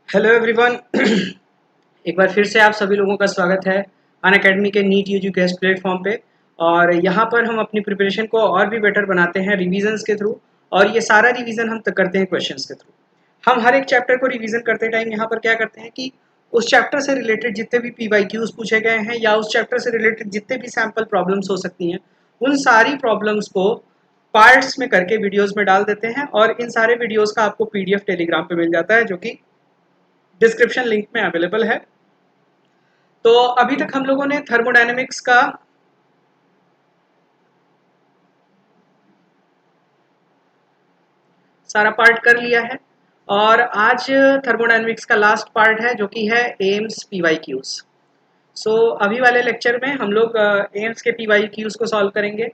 Hello everyone. एक बार फिर से आप सभी लोगों का स्वागत है अनअकैडमी के नीट यूजी गेस्ट प्लेटफॉर्म पे। और यहाँ पर हम अपनी प्रिपरेशन को और भी बेटर बनाते हैं रिवीजन्स के थ्रू। और ये सारा रिवीजन हम करते हैं क्वेश्चंस के थ्रू। हम हर एक चैप्टर को रिवीजन करते टाइम यहाँ पर क्या करते हैं कि उस चैप्टर से रिलेटेड जितने भी पीवाईक्यूज पूछे गए हैं या उस चैप्टर से रिलेटेड जितने भी सैम्पल प्रॉब्लम्स हो सकती हैं, उन सारी प्रॉब्लम्स को पार्ट्स में करके वीडियोस में डाल देते हैं। और इन सारे वीडियोस का आपको पीडीएफ टेलीग्राम पे मिल जाता है, जो कि डिस्क्रिप्शन लिंक में अवेलेबल है। तो अभी तक हम लोगों ने थर्मोडायनेमिक्स का सारा पार्ट कर लिया है और आज थर्मोडायनेमिक्स का लास्ट पार्ट है, जो कि है एम्स पीवाईक्यूज। सो अभी वाले लेक्चर में हम लोग एम्स के पीवाईक्यूज को सॉल्व करेंगे।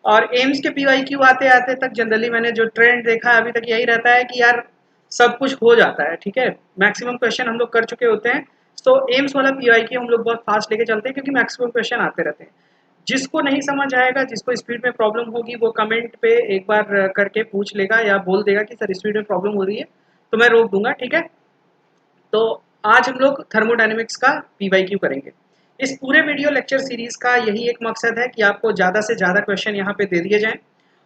और एम्स के पीवाईक्यू आते आते तक जनरली मैंने जो ट्रेंड देखा है अभी तक यही रहता है कि यार सब कुछ हो जाता है, ठीक है, मैक्सिमम क्वेश्चन हम लोग कर चुके होते हैं। तो एम्स वाला पीवाईक्यू हम लोग बहुत फास्ट लेके चलते हैं क्योंकि मैक्सिमम क्वेश्चन आते रहते हैं। जिसको नहीं समझ आएगा, जिसको स्पीड में प्रॉब्लम होगी, वो कमेंट पे एक बार करके पूछ लेगा या बोल देगा कि सर स्पीड में प्रॉब्लम हो रही है, तो मैं रोक दूंगा, ठीक है। तो आज हम लोग थर्मोडायनेमिक्स का पीवाईक्यू करेंगे। इस पूरे वीडियो लेक्चर सीरीज का यही एक मकसद है कि आपको ज़्यादा से ज़्यादा क्वेश्चन यहाँ पे दे दिए जाएं।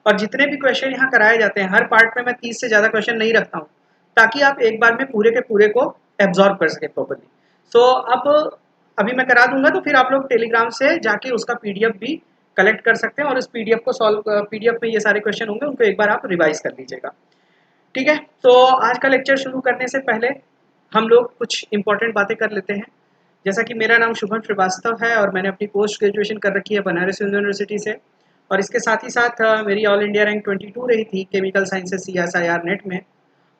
और जितने भी क्वेश्चन यहाँ कराए जाते हैं, हर पार्ट में मैं 30 से ज़्यादा क्वेश्चन नहीं रखता हूँ, ताकि आप एक बार में पूरे के पूरे को एब्जॉर्ब कर सके प्रॉपरली। सो अब अभी मैं करा दूंगा, तो फिर आप लोग टेलीग्राम से जाके उसका पीडीएफ भी कलेक्ट कर सकते हैं और इस पीडीएफ को सॉल्व, पीडीएफ में ये सारे क्वेश्चन होंगे, उनको एक बार आप रिवाइज कर लीजिएगा, ठीक है। तो आज का लेक्चर शुरू करने से पहले हम लोग कुछ इंपॉर्टेंट बातें कर लेते हैं। जैसा कि मेरा नाम शुभम श्रीवास्तव है और मैंने अपनी पोस्ट ग्रेजुएशन कर रखी है बनारस यूनिवर्सिटी से। और इसके साथ ही साथ मेरी ऑल इंडिया रैंक 22 रही थी केमिकल साइंसेज CSIR नेट में।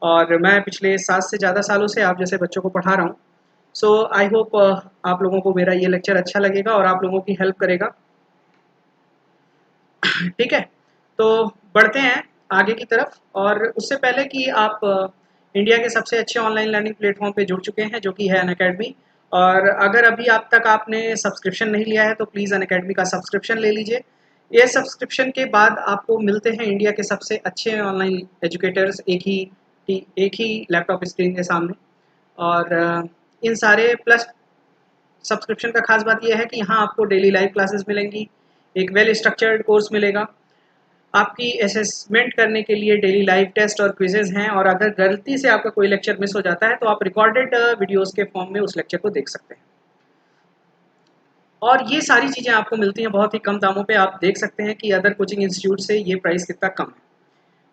और मैं पिछले 7 से ज़्यादा सालों से आप जैसे बच्चों को पढ़ा रहा हूँ। सो आई होप आप लोगों को मेरा ये लेक्चर अच्छा लगेगा और आप लोगों की हेल्प करेगा, ठीक है। तो बढ़ते हैं आगे की तरफ। और उससे पहले कि आप इंडिया के सबसे अच्छे ऑनलाइन लर्निंग प्लेटफॉर्म पे जुड़ चुके हैं, जो कि है अनअकैडमी। और अगर अभी आप तक आपने सब्सक्रिप्शन नहीं लिया है तो प्लीज़ अनअकैडमी का सब्सक्रिप्शन ले लीजिए। ये सब्सक्रिप्शन के बाद आपको मिलते हैं इंडिया के सबसे अच्छे ऑनलाइन एजुकेटर्स एक ही लैपटॉप स्क्रीन के सामने। और इन सारे प्लस सब्सक्रिप्शन का खास बात यह है कि यहाँ आपको डेली लाइव क्लासेस मिलेंगी, एक वेल स्ट्रक्चर्ड कोर्स मिलेगा, आपकी असेसमेंट करने के लिए डेली लाइव टेस्ट और क्विजेज हैं। और अगर गलती से आपका कोई लेक्चर मिस हो जाता है तो आप रिकॉर्डेड वीडियोस के फॉर्म में उस लेक्चर को देख सकते हैं। और ये सारी चीज़ें आपको मिलती हैं बहुत ही कम दामों पे। आप देख सकते हैं कि अदर कोचिंग इंस्टीट्यूट से ये प्राइस कितना कम है,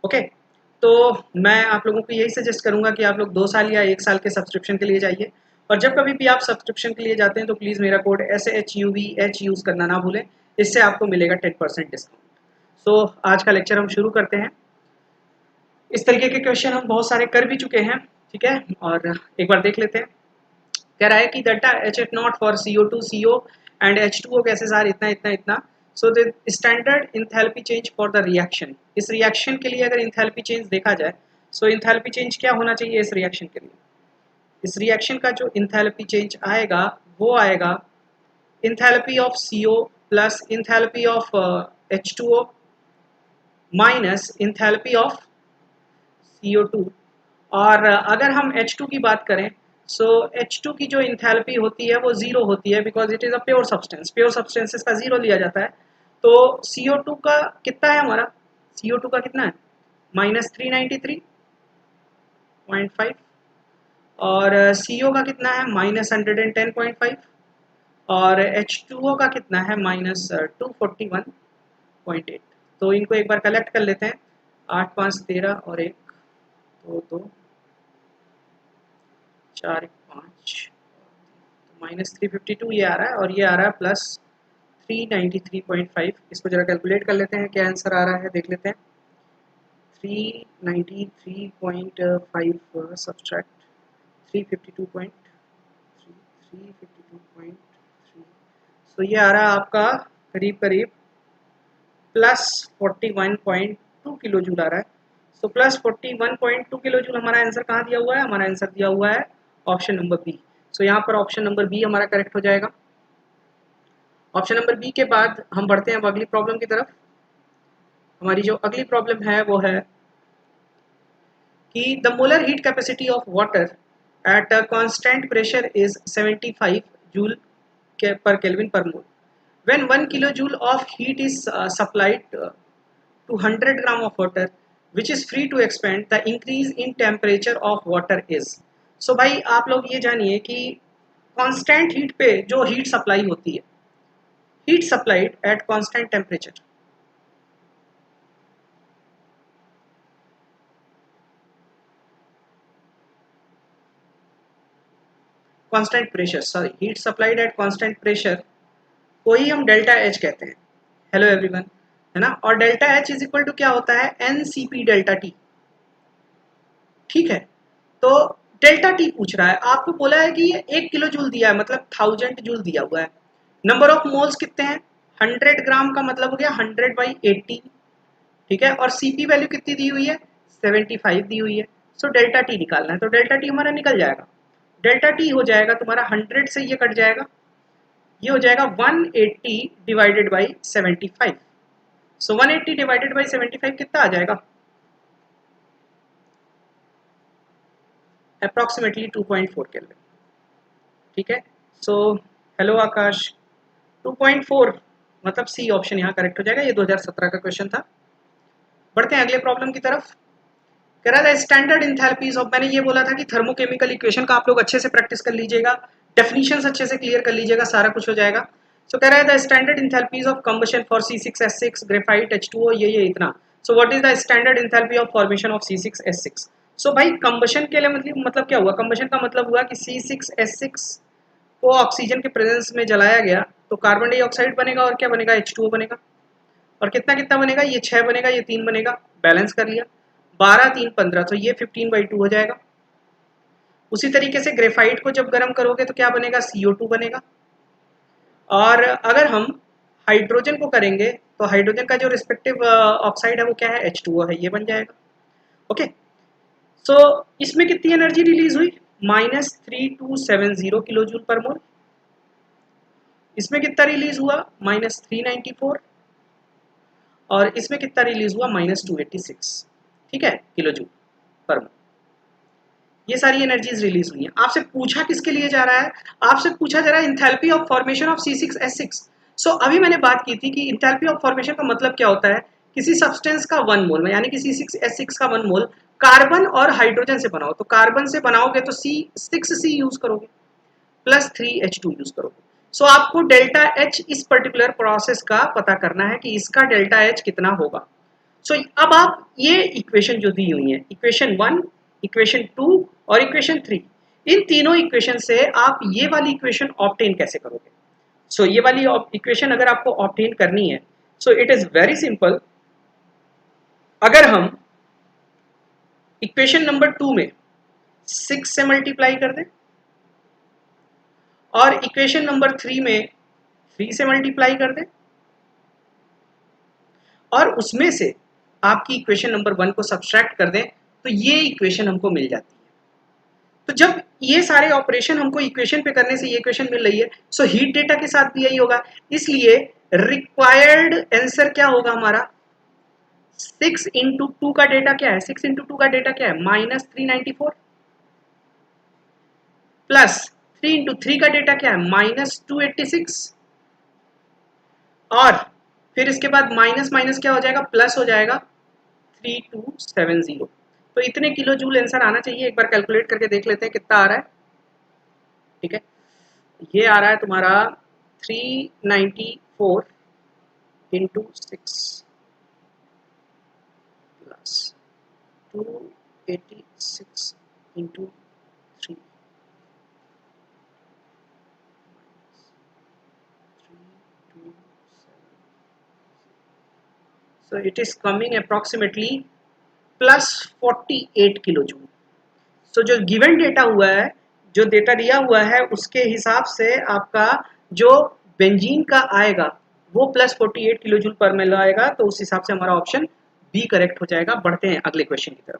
ओके। तो मैं आप लोगों को यही सजेस्ट करूंगा कि आप लोग 2 साल या 1 साल के सब्सक्रिप्शन के लिए जाइए। और जब कभी भी आप सब्सक्रिप्शन के लिए जाते हैं तो प्लीज़ मेरा कोड SHUVH यूज़ करना ना भूलें, इससे आपको मिलेगा 10% डिस्काउंट। सो आज का लेक्चर हम शुरू करते हैं। इस तरीके के क्वेश्चन हम बहुत सारे कर भी चुके हैं, ठीक है। और एक बार देख लेते हैं। कह रहा है कि delta H0 for CO2 CO and H2O gases are इतना इतना इतना। So the standard enthalpy change for the reaction. इस रिएक्शन के लिए अगर इंथैल्पी चेंज देखा जाए, सो इंथैल्पी चेंज क्या होना चाहिए इस रिएक्शन के लिए। इस रिएक्शन का जो इंथैल्पी चेंज आएगा वो आएगा enthalpy of CO plus enthalpy of H2O minus enthalpy of CO2। और अगर हम H2 की बात करें, सो H2 की जो इंथैल्पी होती है वो ज़ीरो होती है, because it is a pure substance. Pure substances का ज़ीरो लिया जाता है। तो CO2 का कितना है हमारा, CO2 का कितना है -393.5। और CO का कितना है -110.5। और H2O का कितना है -241.8। तो इनको एक बार कलेक्ट कर लेते हैं। 8 5 13 और 1 2 2 4 1 5, -352 ये आ रहा है और ये आ रहा है +393.5। इसको जरा कैलकुलेट कर लेते हैं, क्या आंसर आ रहा है देख लेते हैं। 393.5 सब्सट्रैक्ट 352.3, सो ये आ रहा है आपका करीब करीब +41.2 किलो जूल आ रहा है। सो +41.2 किलो जूल हमारा आंसर कहाँ दिया हुआ है, हमारा आंसर दिया हुआ है ऑप्शन नंबर बी। सो यहाँ पर ऑप्शन नंबर बी हमारा करेक्ट हो जाएगा। ऑप्शन नंबर बी के बाद हम बढ़ते हैं अब अगली प्रॉब्लम की तरफ। हमारी जो अगली प्रॉब्लम है वो है कि the molar heat capacity of water at a constant pressure is 75 joule per Kelvin per mole. When 1 kilojoule of heat is supplied to 100 gram of water which is free to expand, the increase in temperature of water is. So भाई आप लोग ये जानिए कि constant heat पे जो heat supply होती है, heat supplied at constant temperature, constant pressure, sorry, heat supplied at constant pressure को ही हम डेल्टा एच कहते हैं. हेलो एवरीवन, है ना. और delta H is equal to क्या होता है, N C P delta T. ठीक है, तो डेल्टा टी पूछ रहा है, आपको बोला है कि ये 1 किलो जूल दिया है, मतलब 1000 जूल दिया हुआ है. नंबर ऑफ मोल्स कितने हैं, 100 ग्राम का मतलब हो गया 100/80. ठीक है, और सीपी वैल्यू कितनी दी हुई है, 75 दी हुई है. सो डेल्टा टी निकालना है, तो डेल्टा टी हमारा निकल जाएगा. डेल्टा टी हो जाएगा तुम्हारा 100 से ये कट जाएगा, ये हो जाएगा 180 divided by 75. So 180 divided by 75 कितना आ जाएगा, अप्रॉक्सीमेटली 2.4 केल्विन. ठीक है, सो हेलो आकाश, 2.4 मतलब सी ऑप्शन यहाँ करेक्ट हो जाएगा. ये 2017 का क्वेश्चन था. बढ़ते हैं अगले प्रॉब्लम की तरफ. कह रहा था स्टैंडर्ड इंथैल्पीज ऑफ, मैंने ये बोला था कि थर्मोकेमिकल इक्वेशन का आप लोग अच्छे से प्रैक्टिस कर लीजिएगा, डेफिनेशंस अच्छे से क्लियर कर लीजिएगा, सारा कुछ हो जाएगा. सो कह रहा है the standard enthalpies of combustion for C6H6 graphite H2O, ये इतना. So what is the standard enthalpy of formation of C6H6. सो भाई कंबशन के लिए मतलब क्या हुआ, कंबशन का मतलब हुआ कि C6H6 को ऑक्सीजन के प्रेजेंस में जलाया गया तो कार्बन डाइऑक्साइड बनेगा और क्या बनेगा, H2O बनेगा. और कितना कितना बनेगा, ये 6 बनेगा, ये 3 बनेगा, बैलेंस कर लिया. 12 3 15, तो ये 15/2 हो जाएगा. उसी तरीके से ग्रेफाइट को जब गर्म करोगे तो क्या बनेगा, CO2 बनेगा. और अगर हम हाइड्रोजन को करेंगे तो हाइड्रोजन का जो रिस्पेक्टिव ऑक्साइड है वो क्या है, H2O है, ये बन जाएगा. ओके, सो इसमें कितनी एनर्जी रिलीज हुई, -3270 किलो जूल पर मोल. इसमें कितना रिलीज हुआ, -394. और इसमें कितना रिलीज हुआ, -286. ठीक है, किलो जूल पर मोल. ये सारी एनर्जीज रिलीज हुई हैं. आपसे पूछा किसके लिए जा रहा है, आपसे पूछा जा रहा है enthalpy of formation of C6H6. सो अभी मैंने बात की थी कि इंथैल्पी ऑफ फॉर्मेशन का मतलब क्या होता है, किसी सब्सटेंस का 1 मोल में, यानी कि C6H6 का 1 मोल कार्बन और हाइड्रोजन से बनाओ, तो कार्बन से बनाओगे तो C6C यूज करोगे प्लस 3H2 यूज करोगे. सो आपको डेल्टा H इस पर्टिकुलर प्रोसेस का पता करना है कि इसका डेल्टा H कितना होगा. सो अब आप ये इक्वेशन जो दी हुई है, इक्वेशन 1, इक्वेशन 2 और इक्वेशन 3, इन तीनों इक्वेशन से आप ये वाली इक्वेशन ऑब्टेन कैसे करोगे. सो ये वाली इक्वेशन अगर आपको ऑब्टेन करनी है, so it is very simple. अगर हम इक्वेशन नंबर 2 में 6 से मल्टीप्लाई कर दें और इक्वेशन नंबर 3 में 3 से मल्टीप्लाई कर दें और उसमें से आपकी इक्वेशन नंबर 1 को सब्सट्रैक्ट कर दें, तो ये इक्वेशन हमको मिल जाती है. तो जब ये सारे ऑपरेशन हमको इक्वेशन पे करने से ये इक्वेशन मिल रही है, सो हीट डेटा के साथ भी यही होगा. इसलिए रिक्वायर्ड आंसर क्या होगा हमारा, 6 इंटू 2 का डेटा क्या है, 6 इंटू 2 का डेटा क्या है, -394 प्लस 3 इंटू 3 का डेटा क्या है, -286. और फिर इसके बाद माइनस माइनस क्या हो जाएगा, प्लस हो जाएगा 3270. तो इतने किलो जूल आंसर आना चाहिए. एक बार कैलकुलेट करके देख लेते हैं कितना आ रहा है. ठीक है, ये आ रहा है तुम्हारा 394 into 6 plus 286 into 3 so it is coming approximately plus 48 kilo joule. So जो गिवन डेटा हुआ है, जो डेटा दिया हुआ है उसके हिसाब से आपका जो बेंजीन का आएगा वो प्लस 48 किलो जूल पर मोल आएगा. तो उस हिसाब से हमारा ऑप्शन बी करेक्ट हो जाएगा. बढ़ते हैं अगले क्वेश्चन की तरफ.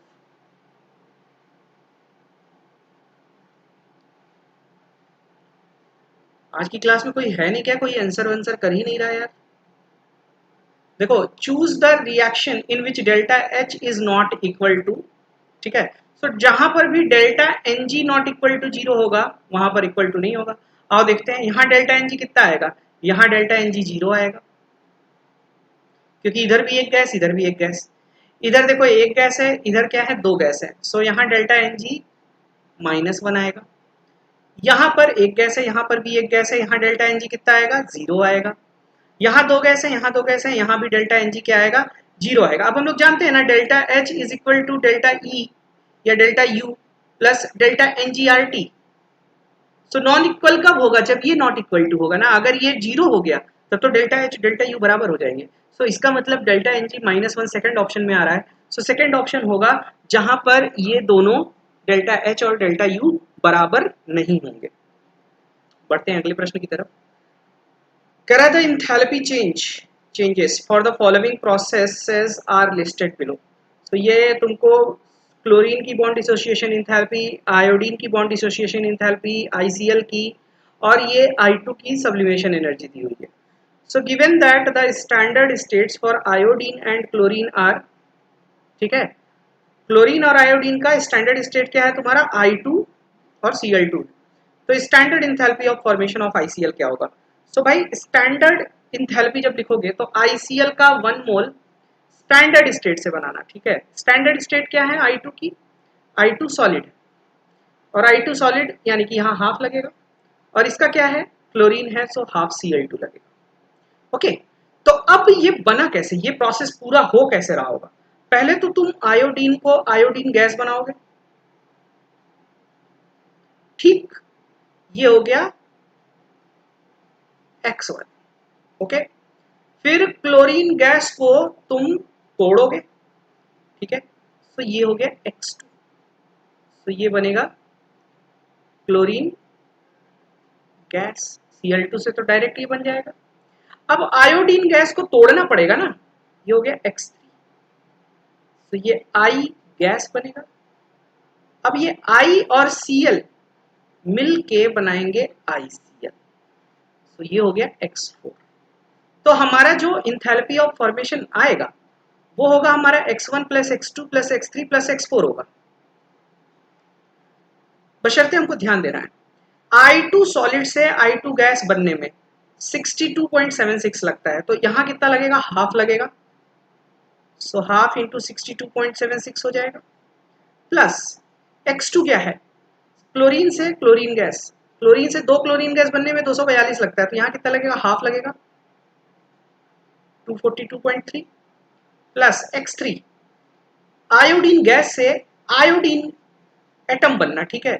आज की क्लास में कोई है नहीं क्या, कोई आंसर कर ही नहीं रहा यार. देखो, choose the reaction in which delta H is not equal to. ठीक है, सो जहां पर भी delta N G not equal to zero होगा वहां पर इक्वल टू नहीं होगा। आओ देखते हैं यहाँ डेल्टा एन जी कितना आएगा, यहाँ डेल्टा एन जी जीरो आएगा, क्योंकि इधर भी एक गैस इधर भी एक गैस, इधर देखो एक गैस है इधर क्या है दो गैस है, सो यहाँ डेल्टा एन जी -1 आएगा। यहाँ पर एक गैस है यहाँ पर भी एक गैस है, यहाँ डेल्टा एन जी कितना आएगा, जीरो आएगा। यहाँ दो गैस है यहाँ दो गैस है, यहाँ भी डेल्टा एन जी क्या आएगा, जीरो आएगा। अब हम लोग जानते हैं ना delta H is equal to delta E या delta U plus delta N G R T. So non equal कब होगा, जब ये नॉट इक्वल टू होगा ना, अगर ये जीरो हो गया तब तो डेल्टा एच डेल्टा यू बराबर हो जाएंगे। सो इसका मतलब delta N G -1 second option में आ रहा है। सो सेकेंड ऑप्शन होगा जहां पर ये दोनों डेल्टा एच और डेल्टा यू बराबर नहीं होंगे। बढ़ते हैं अगले प्रश्न की तरफ। करा the enthalpy changes for the following processes are listed below. तो ये तुमको क्लोरीन की बॉन्ड डिसोसिएशन इंथैल्पी, आयोडीन की बॉन्ड डिसोसिएशन इंथैल्पी, ICl की और ये I2 की सब्लिमेशन एनर्जी दी हुई है। So given that the standard states for iodine and chlorine are, ठीक है, क्लोरीन और आयोडीन का स्टैंडर्ड स्टेट क्या है तुम्हारा, I2 और Cl2। तो standard enthalpy of formation of ICl क्या होगा। सो भाई स्टैंडर्ड इंथैल्पी जब लिखोगे तो ICl का 1 मोल स्टैंडर्ड स्टेट से बनाना, ठीक है। स्टैंडर्ड स्टेट क्या है I2 की, I2 सॉलिड, और I2 सॉलिड यानी कि यहाँ हाफ लगेगा, और इसका क्या है क्लोरीन है, सो हाफ Cl2 लगेगा। ओके, तो अब ये बना कैसे, ये प्रोसेस पूरा हो कैसे रहा होगा। पहले तो तुम आयोडीन को आयोडीन गैस बनाओगे, ठीक, ये हो गया X1। ओके, फिर क्लोरीन गैस को तुम तोड़ोगे, ठीक है, तो ये हो गया X2। तो ये बनेगा क्लोरीन गैस, Cl2 से तो डायरेक्ट ये बन जाएगा। अब आयोडीन गैस को तोड़ना पड़ेगा ना, ये हो गया X3। तो ये I गैस बनेगा। अब ये I और Cl मिल के बनाएंगे ICl, तो ये हो गया X4। तो हमारा जो इंथैल्पी ऑफ फॉर्मेशन आएगा वो होगा हमारा X1 plus X2 plus X3 plus X4 होगा, बशर्ते हमको ध्यान देना है I2 सॉलिड से I2 गैस बनने में 62.76 लगता है, तो यहाँ कितना लगेगा, हाफ लगेगा। सो हाफ इंटू 62.76 हो जाएगा, प्लस X2 क्या है, क्लोरीन से क्लोरीन गैस, क्लोरीन से दो क्लोरीन गैस बनने में 242 लगता है, तो यहाँ कितना लगेगा, हाफ लगेगा 242.3 प्लस X3 आयोडीन गैस से आयोडीन एटम बनना, ठीक है।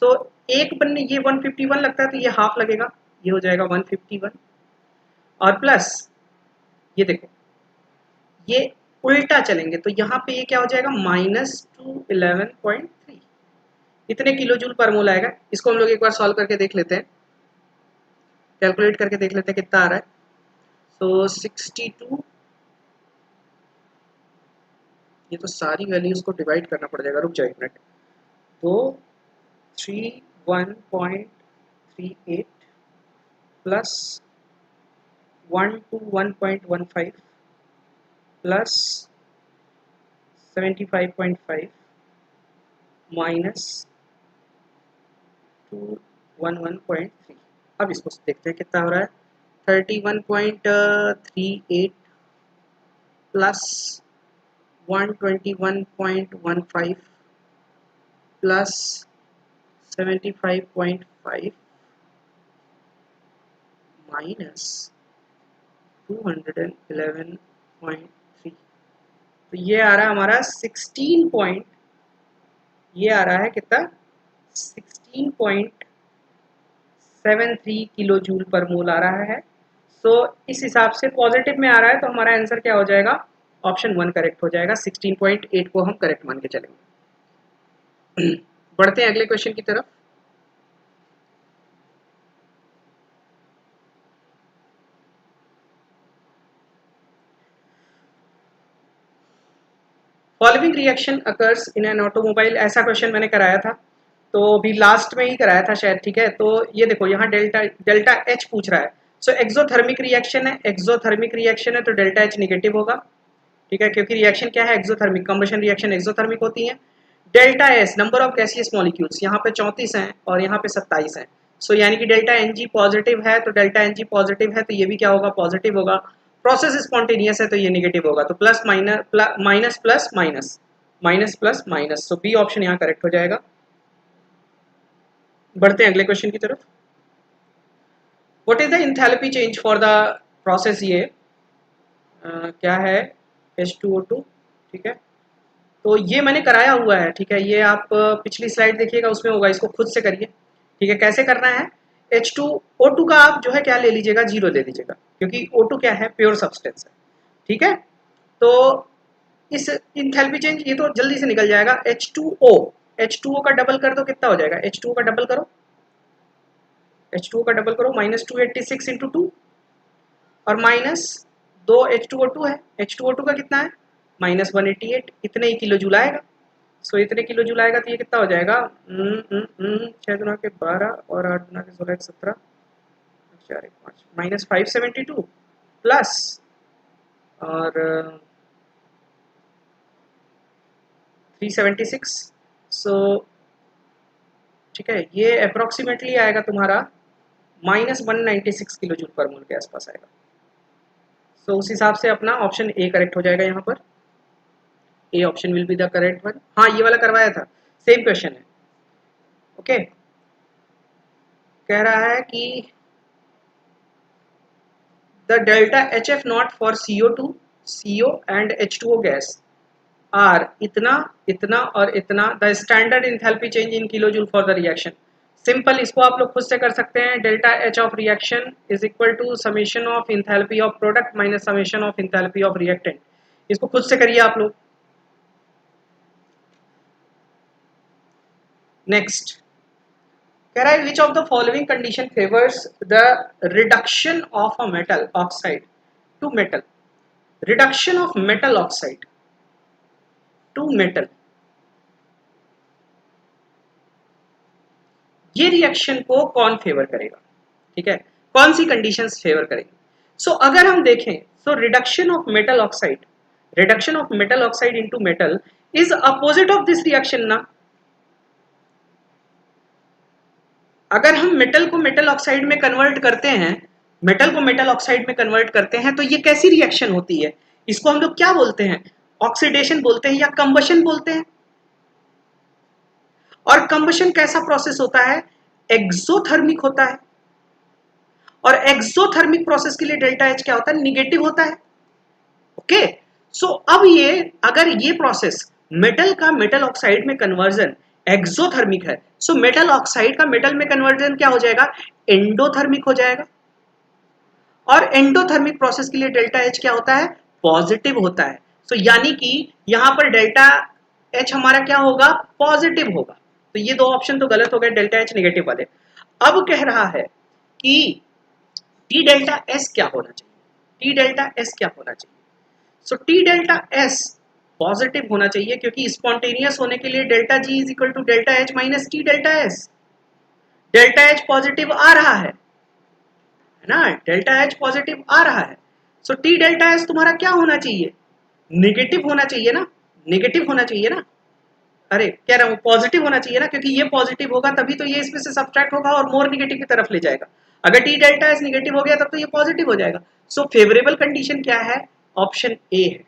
सो एक बनने ये 151 लगता है, तो ये हाफ लगेगा, ये हो जाएगा 151, और प्लस ये देखो ये उल्टा चलेंगे तो यहाँ पे ये क्या हो जाएगा -211.3, इतने किलो जूल पर मोल आएगा। इसको हम लोग एक बार सॉल्व करके देख लेते हैं, कैलकुलेट करके देख लेते हैं कितना आ रहा है। सो 62, ये तो सारी वैल्यूज को डिवाइड करना पड़ जाएगा, रुक जाओ एक मिनट। तो 31.38 प्लस 121.15 प्लस 75.5 माइनस 211.3। अब इसको देखते हैं कितना हो रहा है, 31.38 प्लस 121.15 प्लस 75.5 माइनस 211.3, तो ये आ रहा है हमारा 16 पॉइंट, ये आ रहा है कितना 16.73 किलो जूल पर मोल आ रहा है। सो इस हिसाब से पॉजिटिव में आ रहा है, तो हमारा आंसर क्या हो जाएगा, ऑप्शन 1 करेक्ट हो जाएगा। 16.8 को हम करेक्ट मान के चलेंगे। बढ़ते हैं अगले क्वेश्चन की तरफ। Following reaction occurs in an automobile, ऐसा क्वेश्चन मैंने कराया था, तो अभी लास्ट में ही कराया था शायद, ठीक है। तो ये देखो यहाँ डेल्टा एच पूछ रहा है। सो एक्सोथर्मिक रिएक्शन है, एक्सोथर्मिक रिएक्शन है तो डेल्टा एच निगेटिव होगा, ठीक है, क्योंकि रिएक्शन क्या है, एक्सोथर्मिक, कंबशन रिएक्शन एक्सोथर्मिक होती है। Delta S number of gaseous molecules, यहाँ पे 34 हैं और यहाँ पे 27 हैं। सो यानी कि डेल्टा एन जी पॉजिटिव है, तो डेल्टा एन जी पॉजिटिव है तो ये भी क्या होगा, पॉजिटिव होगा। प्रोसेस स्पॉन्टेनियस है तो ये नेगेटिव होगा, तो plus minus minus plus minus, minus plus minus, so B option यहाँ करेक्ट हो जाएगा। बढ़ते हैं अगले क्वेश्चन की तरफ। What is the enthalpy change for the process, ये क्या है, H2O2, ठीक है। तो ये मैंने कराया हुआ है, ठीक है, ये आप पिछली स्लाइड देखिएगा उसमें होगा, इसको खुद से करिए, ठीक है। कैसे करना है, H2O2 का आप जो है क्या ले लीजिएगा, 0 ले लीजिएगा, क्योंकि O2 क्या है, प्योर सब्सटेंस है, ठीक है। तो इस इंथैल्पी चेंज ये तो जल्दी से निकल जाएगा। H2O का डबल कर दो, कितना हो जाएगा, H2O का डबल करो, H2O का डबल करो, -286 इंटू 2 और माइनस 2 H2O2 है, H2O2 का कितना है, -188, इतने ही किलो जूल आएगा। सो इतने किलो जूल आएगा तो ये कितना हो जाएगा, 6 गुना के 12 और 8 गुना के 16 17 4 1 5 -572 प्लस और 376। सो ठीक है, ये अप्रोक्सीमेटली आएगा तुम्हारा -196 किलो जूल पर मोल के आसपास आएगा। सो उस हिसाब से अपना ऑप्शन ए करेक्ट हो जाएगा यहाँ पर, A option will be the correct one. हाँ ये वाला करवाया था, सेम क्वेश्चन है, ओके। कह रहा है कि the delta HF nought for CO2, CO and H2O gas are इतना, इतना और इतना, the standard enthalpy change in kilo joule for the reaction. Simple, इसको आप लोग खुद से कर सकते हैं। Delta H of reaction is equal to summation of enthalpy of product minus summation of enthalpy of reactant. इसको खुद से करिए आप लोग। नेक्स्ट कह रहा है which of the following condition favours the reduction of a metal oxide to metal, reduction of metal oxide to metal, ये रिएक्शन को कौन फेवर करेगा, ठीक है, कौन सी कंडीशंस फेवर करेगी। सो अगर हम देखें, so reduction of metal oxide, reduction of metal oxide into metal is opposite of this reaction ना। अगर हम मेटल को मेटल ऑक्साइड में कन्वर्ट करते हैं, मेटल को मेटल ऑक्साइड में कन्वर्ट करते हैं, तो ये कैसी रिएक्शन होती है, इसको हम लोग क्या बोलते हैं, ऑक्सीडेशन बोलते हैं या कंबशन बोलते हैं। और कंबशन कैसा प्रोसेस होता है, एक्सोथर्मिक होता है, और एक्सोथर्मिक प्रोसेस के लिए डेल्टा H क्या होता है, निगेटिव होता है, ओके। सो अब ये अगर ये प्रोसेस मेटल का मेटल ऑक्साइड में कन्वर्जन एक्सोथर्मिक है, सो मेटल ऑक्साइड का मेटल में कन्वर्जन क्या हो जाएगा, एंडोथर्मिक हो जाएगा। और एंडोथर्मिक प्रोसेस के लिए डेल्टा H क्या होता है, पॉजिटिव होता है। सो यानी कि यहां पर डेल्टा H हमारा क्या होगा, पॉजिटिव होगा। तो ये दो ऑप्शन तो गलत हो गए, डेल्टा H नेगेटिव वाले। अब कह रहा है कि टी डेल्टा S क्या होना चाहिए, टी डेल्टा S क्या होना चाहिए। So T delta S positive होना चाहिए, क्योंकि स्पॉन्टेनियस होने के लिए delta G is equal to delta H minus T delta S। Delta H positive आ रहा है ना, डेल्टा H पॉजिटिव आ रहा है। सो टी डेल्टा S तुम्हारा क्या होना चाहिए, नेगेटिव होना चाहिए ना, नेगेटिव होना चाहिए ना, अरे कह रहा हूँ पॉजिटिव होना चाहिए ना, क्योंकि ये पॉजिटिव होगा तभी तो ये इसमें से सब्ट्रैक्ट होगा और मोर नेगेटिव की तरफ ले जाएगा। अगर टी डेल्टा एस नेगेटिव हो गया तब तो ये पॉजिटिव हो जाएगा। सो फेवरेबल कंडीशन क्या है, ऑप्शन ए है,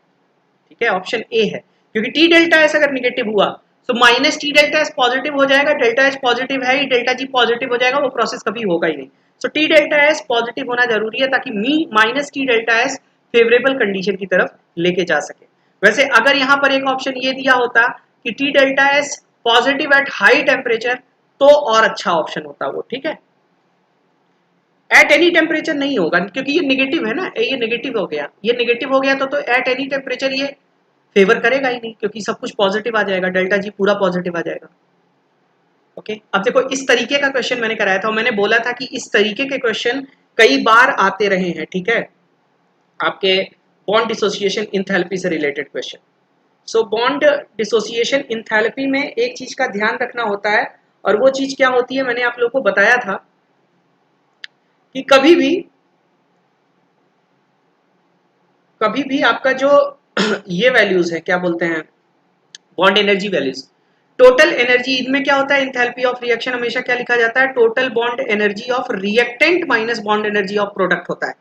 ठीक है, ऑप्शन ए है, क्योंकि टी डेल्टा एस अगर नेगेटिव हुआ तो minus T delta S positive हो जाएगा, डेल्टा एच पॉजिटिव है ही, डेल्टा जी पॉजिटिव हो जाएगा, वो प्रोसेस कभी होगा ही नहीं। सो टी डेल्टा एस पॉजिटिव होना जरूरी है ताकि minus T delta S favourable condition की तरफ लेके जा सके। वैसे अगर यहाँ पर एक ऑप्शन ये दिया होता कि T delta S positive at high temperature, तो और अच्छा ऑप्शन होता वो, ठीक है। एट एनी टेम्परेचर नहीं होगा, क्योंकि ये नेगेटिव है ना, ये नेगेटिव हो गया, ये नेगेटिव हो गया तो एट एनी टेम्परेचर ये फेवर करेगा ही नहीं, क्योंकि सब कुछ पॉजिटिव आ जाएगा, डेल्टा जी पूरा पॉजिटिव आ जाएगा, ओके। अब देखो इस तरीके का क्वेश्चन मैंने कराया था, मैंने बोला था कि इस तरीके के क्वेश्चन कई बार आते रहे हैं, ठीक है, आपके बॉन्ड डिसोसिएशन इंथैल्पी से related question. So bond dissociation enthalpy में एक चीज का ध्यान रखना होता है, और वो चीज क्या होती है, मैंने आप लोगों को बताया था कि कभी भी आपका जो ये वैल्यूज है, क्या बोलते हैं, bond energy values, total energy, इनमें क्या होता है, इंथैल्पी ऑफ रिएक्शन हमेशा क्या लिखा जाता है, total bond energy of reactant minus bond energy of product होता है।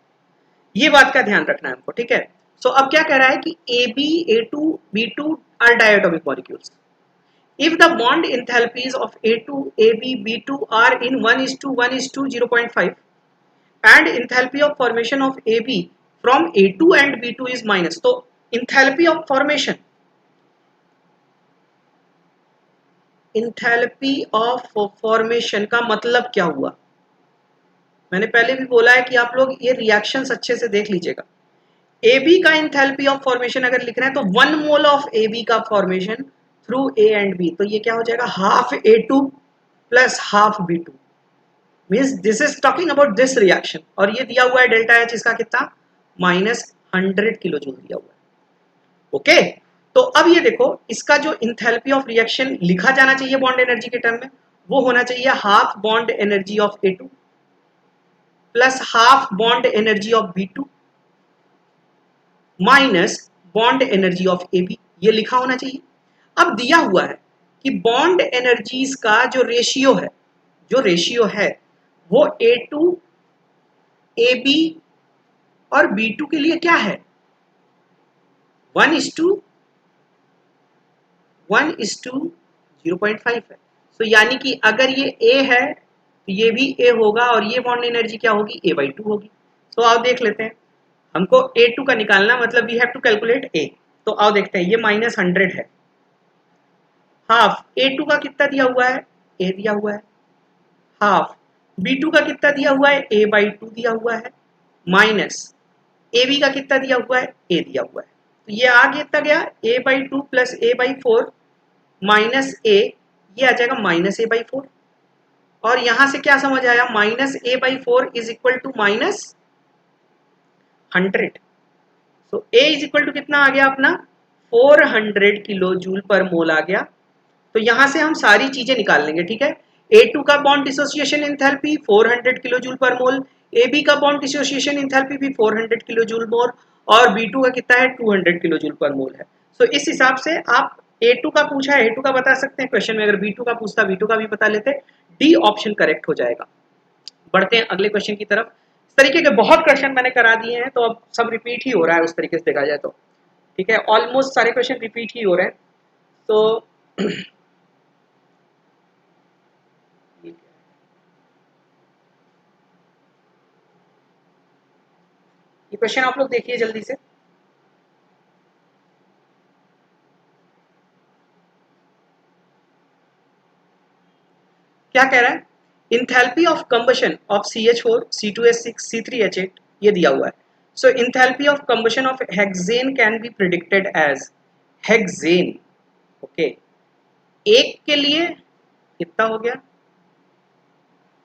ये बात का ध्यान रखना है हमको, ठीक है। सो अब क्या कह रहा है कि AB, A2, B2 are diatomic molecules. If the bond enthalpies of A2, AB, B2 are in 1:1:0.5 and enthalpy of formation of AB from A2 and B2 is minus, तो enthalpy of formation, enthalpy of formation का मतलब क्या हुआ, मैंने पहले भी बोला है कि आप लोग ये रिएक्शंस अच्छे से देख लीजिएगा। AB का इंथैल्पी ऑफ फॉर्मेशन अगर लिखना है तो 1 मोल ऑफ AB का formation through A and B, तो ये क्या हो जाएगा, half A2 plus half B2, means this is talking about this reaction. और ये दिया हुआ है डेल्टा H इसका कितना, -100 किलो जूल दिया हुआ है। ओके, तो अब ये देखो, इसका जो इंथैल्पी ऑफ रिएक्शन लिखा जाना चाहिए बॉन्ड एनर्जी के टर्म में, वो होना चाहिए half bond energy of A2 plus half bond energy of B2 minus bond energy of AB, ये लिखा होना चाहिए। अब दिया हुआ है कि बॉन्ड एनर्जीज का जो रेशियो है वो A2, AB और B2 के लिए क्या है, 1:1:0.5 है। तो यानी कि अगर ये A है तो ये भी A होगा और ये बॉन्ड एनर्जी क्या होगी, A/2 होगी। तो आओ देख लेते हैं, हमको A2 का निकालना, मतलब we have to calculate A। तो आओ देखते हैं, ये -100 है, हाफ A2 का कितना दिया हुआ है, A दिया हुआ है, हाफ B2 का कितना दिया हुआ है, A/2 दिया हुआ है, माइनस AB का कितना दिया हुआ है, A दिया हुआ है। तो ये आगे कितना गया, A/2 plus A/4 minus A, ये आ जाएगा -A/4। और यहां से क्या समझ आया, -A/4 is equal to -100। So A is equal to कितना आ गया अपना, 400 किलो जूल पर मोल आ गया। तो यहां से हम सारी चीजें निकाल लेंगे, ठीक है। A2 का bond dissociation enthalpy 400 kilo joule per mole, AB का बॉन्ड डिसोसिएशन एंथैल्पी भी 400 किलो जूल मोल, और B2 का कितना है, 200 किलो जूल पर मोल है। सो इस हिसाब से आप A2 का पूछा है A2 का बता सकते हैं क्वेश्चन में, अगर B2 का पूछता B2 का भी बता लेते, डी ऑप्शन करेक्ट हो जाएगा। बढ़ते हैं अगले क्वेश्चन की तरफ। इस तरीके के बहुत क्वेश्चन मैंने करा दिए हैं, तो अब सब रिपीट ही हो रहा है उस तरीके से देखा जाए तो, ठीक है, ऑलमोस्ट सारे क्वेश्चन रिपीट ही हो रहे हैं। तो ये क्वेश्चन आप लोग देखिए जल्दी से। क्या कह रहा है, enthalpy of combustion of CH4, C2H6, C3H8 ये दिया हुआ है। So enthalpy of combustion of hexane can be predicted as, hexane, okay, एक के लिए कितना हो गया,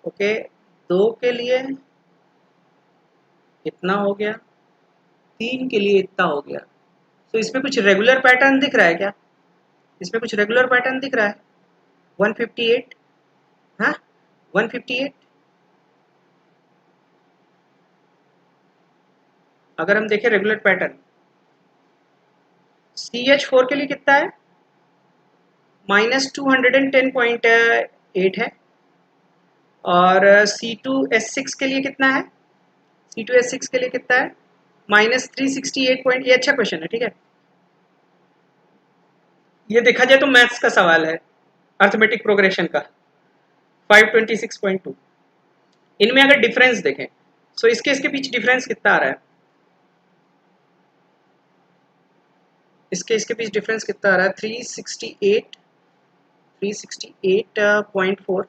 ओके, दो के लिए इतना हो गया, तीन के लिए इतना हो गया। तो इसमें कुछ रेगुलर पैटर्न दिख रहा है क्या, इसमें कुछ रेगुलर पैटर्न दिख रहा है, 158, हाँ 158। अगर हम देखें रेगुलर पैटर्न, CH4 के लिए कितना है, -210.8 है, और C2H6 के लिए कितना है, C2H6 के लिए कितना है, -368. ये अच्छा क्वेश्चन है, ठीक है। ये देखा जाए तो मैथ्स का सवाल है, अर्थमेटिक प्रोग्रेशन का, 526.2। इनमें अगर डिफरेंस देखें, सो इसके पीछे डिफरेंस कितना आ रहा है, इसके पीछे डिफरेंस कितना आ रहा है, 368.4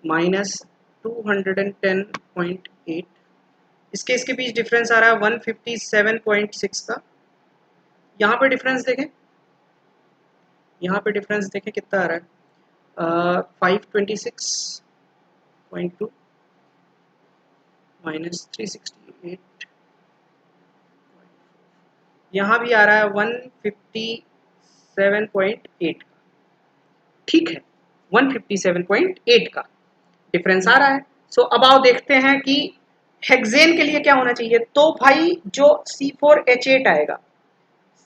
-210.8। इसके बीच डिफरेंस आ रहा है 157.6 का। यहाँ पे डिफरेंस देखें, यहाँ पे डिफरेंस देखें कितना आ रहा है, 526.2 -368, यहाँ भी आ रहा है 157.8 का, ठीक है, 157.8 का डिफरेंस आ रहा है। सो अब आओ देखते हैं कि हेक्सेन के लिए क्या होना चाहिए। तो भाई जो C4H8 आएगा,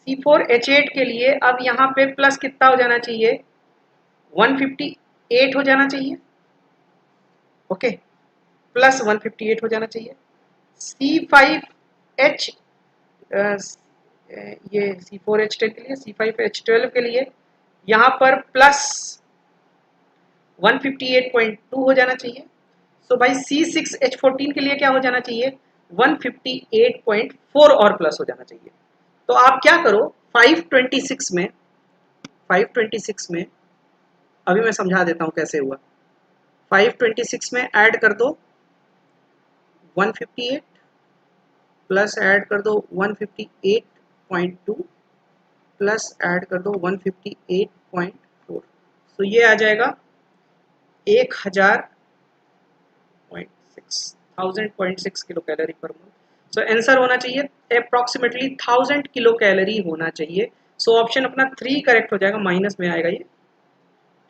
C4H8 के लिए अब यहाँ पे प्लस कितना हो जाना चाहिए, 158 हो जाना चाहिए। ओके, प्लस 158 हो जाना चाहिए। C5H ये C4H10 के लिए, C5H12 के लिए यहाँ पर प्लस 158.2 हो जाना चाहिए। सो भाई C6H14 के लिए क्या हो जाना चाहिए, 158.4 और प्लस हो जाना चाहिए। तो आप क्या करो, 526 में अभी मैं समझा देता हूँ कैसे हुआ। 526 में ऐड कर दो 158 प्लस ऐड कर दो 158.2 प्लस ऐड कर दो 158.4, तो ये आ जाएगा 1000.6 किलो कैलोरी पर मोल। सो आंसर होना चाहिए अप्रॉक्सीमेटली 1000 किलो कैलोरी होना चाहिए। सो ऑप्शन अपना 3 करेक्ट हो जाएगा, माइनस में आएगा ये,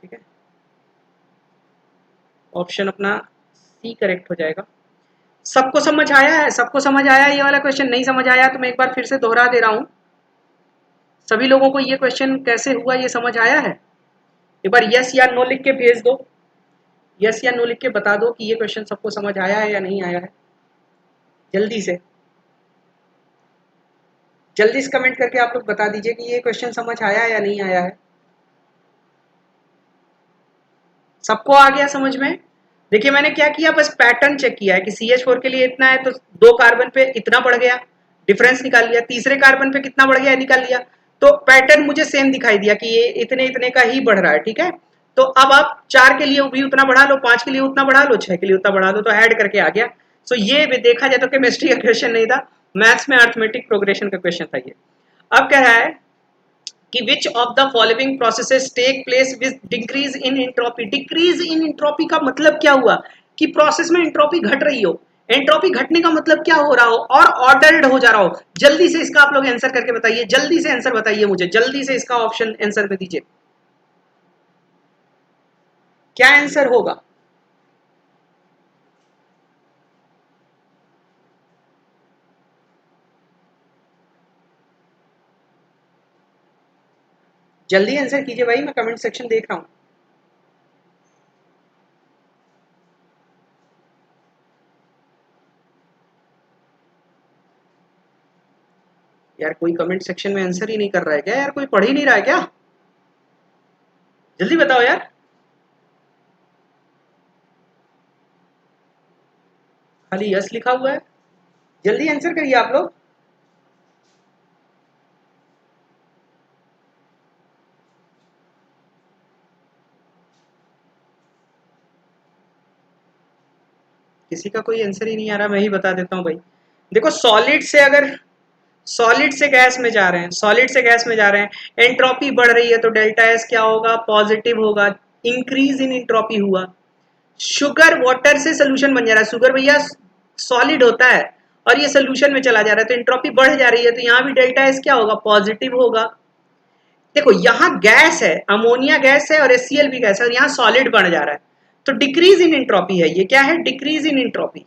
ठीक है। ऑप्शन अपना सी करेक्ट हो जाएगा। सबको समझ आया है, सबको समझ आया ये वाला क्वेश्चन? नहीं समझ आया तो मैं एक बार फिर से दोहरा दे रहा हूं। सभी लोगों को ये क्वेश्चन कैसे हुआ ये समझ आया है? एक बार यस या नो लिख के भेज दो, यस या नो लिख के बता दो कि ये क्वेश्चन सबको समझ आया है या नहीं आया है। जल्दी से जल्दी से कमेंट करके आप लोग बता दीजिए कि ये क्वेश्चन समझ आया है या नहीं आया है। सबको आ गया समझ में? देखिए मैंने क्या किया, बस पैटर्न चेक किया है कि CH4 के लिए इतना है तो 2 कार्बन पे इतना बढ़ गया, डिफरेंस निकाल लिया। तीसरे कार्बन पे कितना बढ़ गया निकाल लिया। तो पैटर्न मुझे सेम दिखाई दिया कि ये इतने इतने का ही बढ़ रहा है, ठीक है। तो अब आप 4 के लिए भी उतना बढ़ा लो, 5 के लिए उतना बढ़ा लो, 6 के लिए उतना बढ़ा दो, तो ऐड करके आ गया। सो ये देखा जाए तो केमिस्ट्री का क्वेश्चन नहीं था, मैथ्स में अर्थमेटिक प्रोग्रेशन का क्वेश्चन था ये। अब कह रहा है कि which of the following processes take place with decrease in entropy. Decrease in entropy का मतलब क्या हुआ कि प्रोसेस में एंट्रोपी घट रही हो। एंट्रोपी घटने का मतलब क्या हो रहा हो, और ऑर्डर्ड हो जा रहा हो। जल्दी से इसका आप लोग आंसर करके बताइए, जल्दी से आंसर बताइए मुझे, जल्दी से इसका ऑप्शन आंसर में दीजिए, क्या आंसर होगा। जल्दी आंसर कीजिए भाई, मैं कमेंट सेक्शन देख रहा हूं। यार कोई कमेंट सेक्शन में आंसर ही नहीं कर रहा है क्या यार, कोई पढ़ ही नहीं रहा है क्या? जल्दी बताओ यार। खाली यस लिखा हुआ है, जल्दी आंसर करिए आप लोग। किसी का कोई आंसर ही नहीं आ रहा, मैं ही बता देता हूँ भाई। देखो सॉलिड से अगर सॉलिड से गैस में जा रहे हैं, सॉलिड से गैस में जा रहे हैं, एंट्रोपी बढ़ रही है तो डेल्टा एस क्या होगा, पॉजिटिव होगा, इंक्रीज इन एंट्रोपी हुआ। शुगर वाटर से सोल्यूशन बन जा रहा है, शुगर भैया सॉलिड होता है और ये सोल्यूशन में चला जा रहा है तो एंट्रोपी बढ़ जा रही है, तो यहाँ भी डेल्टा एस क्या होगा, पॉजिटिव होगा। देखो यहाँ गैस है, अमोनिया गैस है और HCl भी गैस है, और यहाँ सॉलिड बढ़ जा रहा है तो डिक्रीज इन एंट्रोपी है। ये क्या है, decrease in entropy.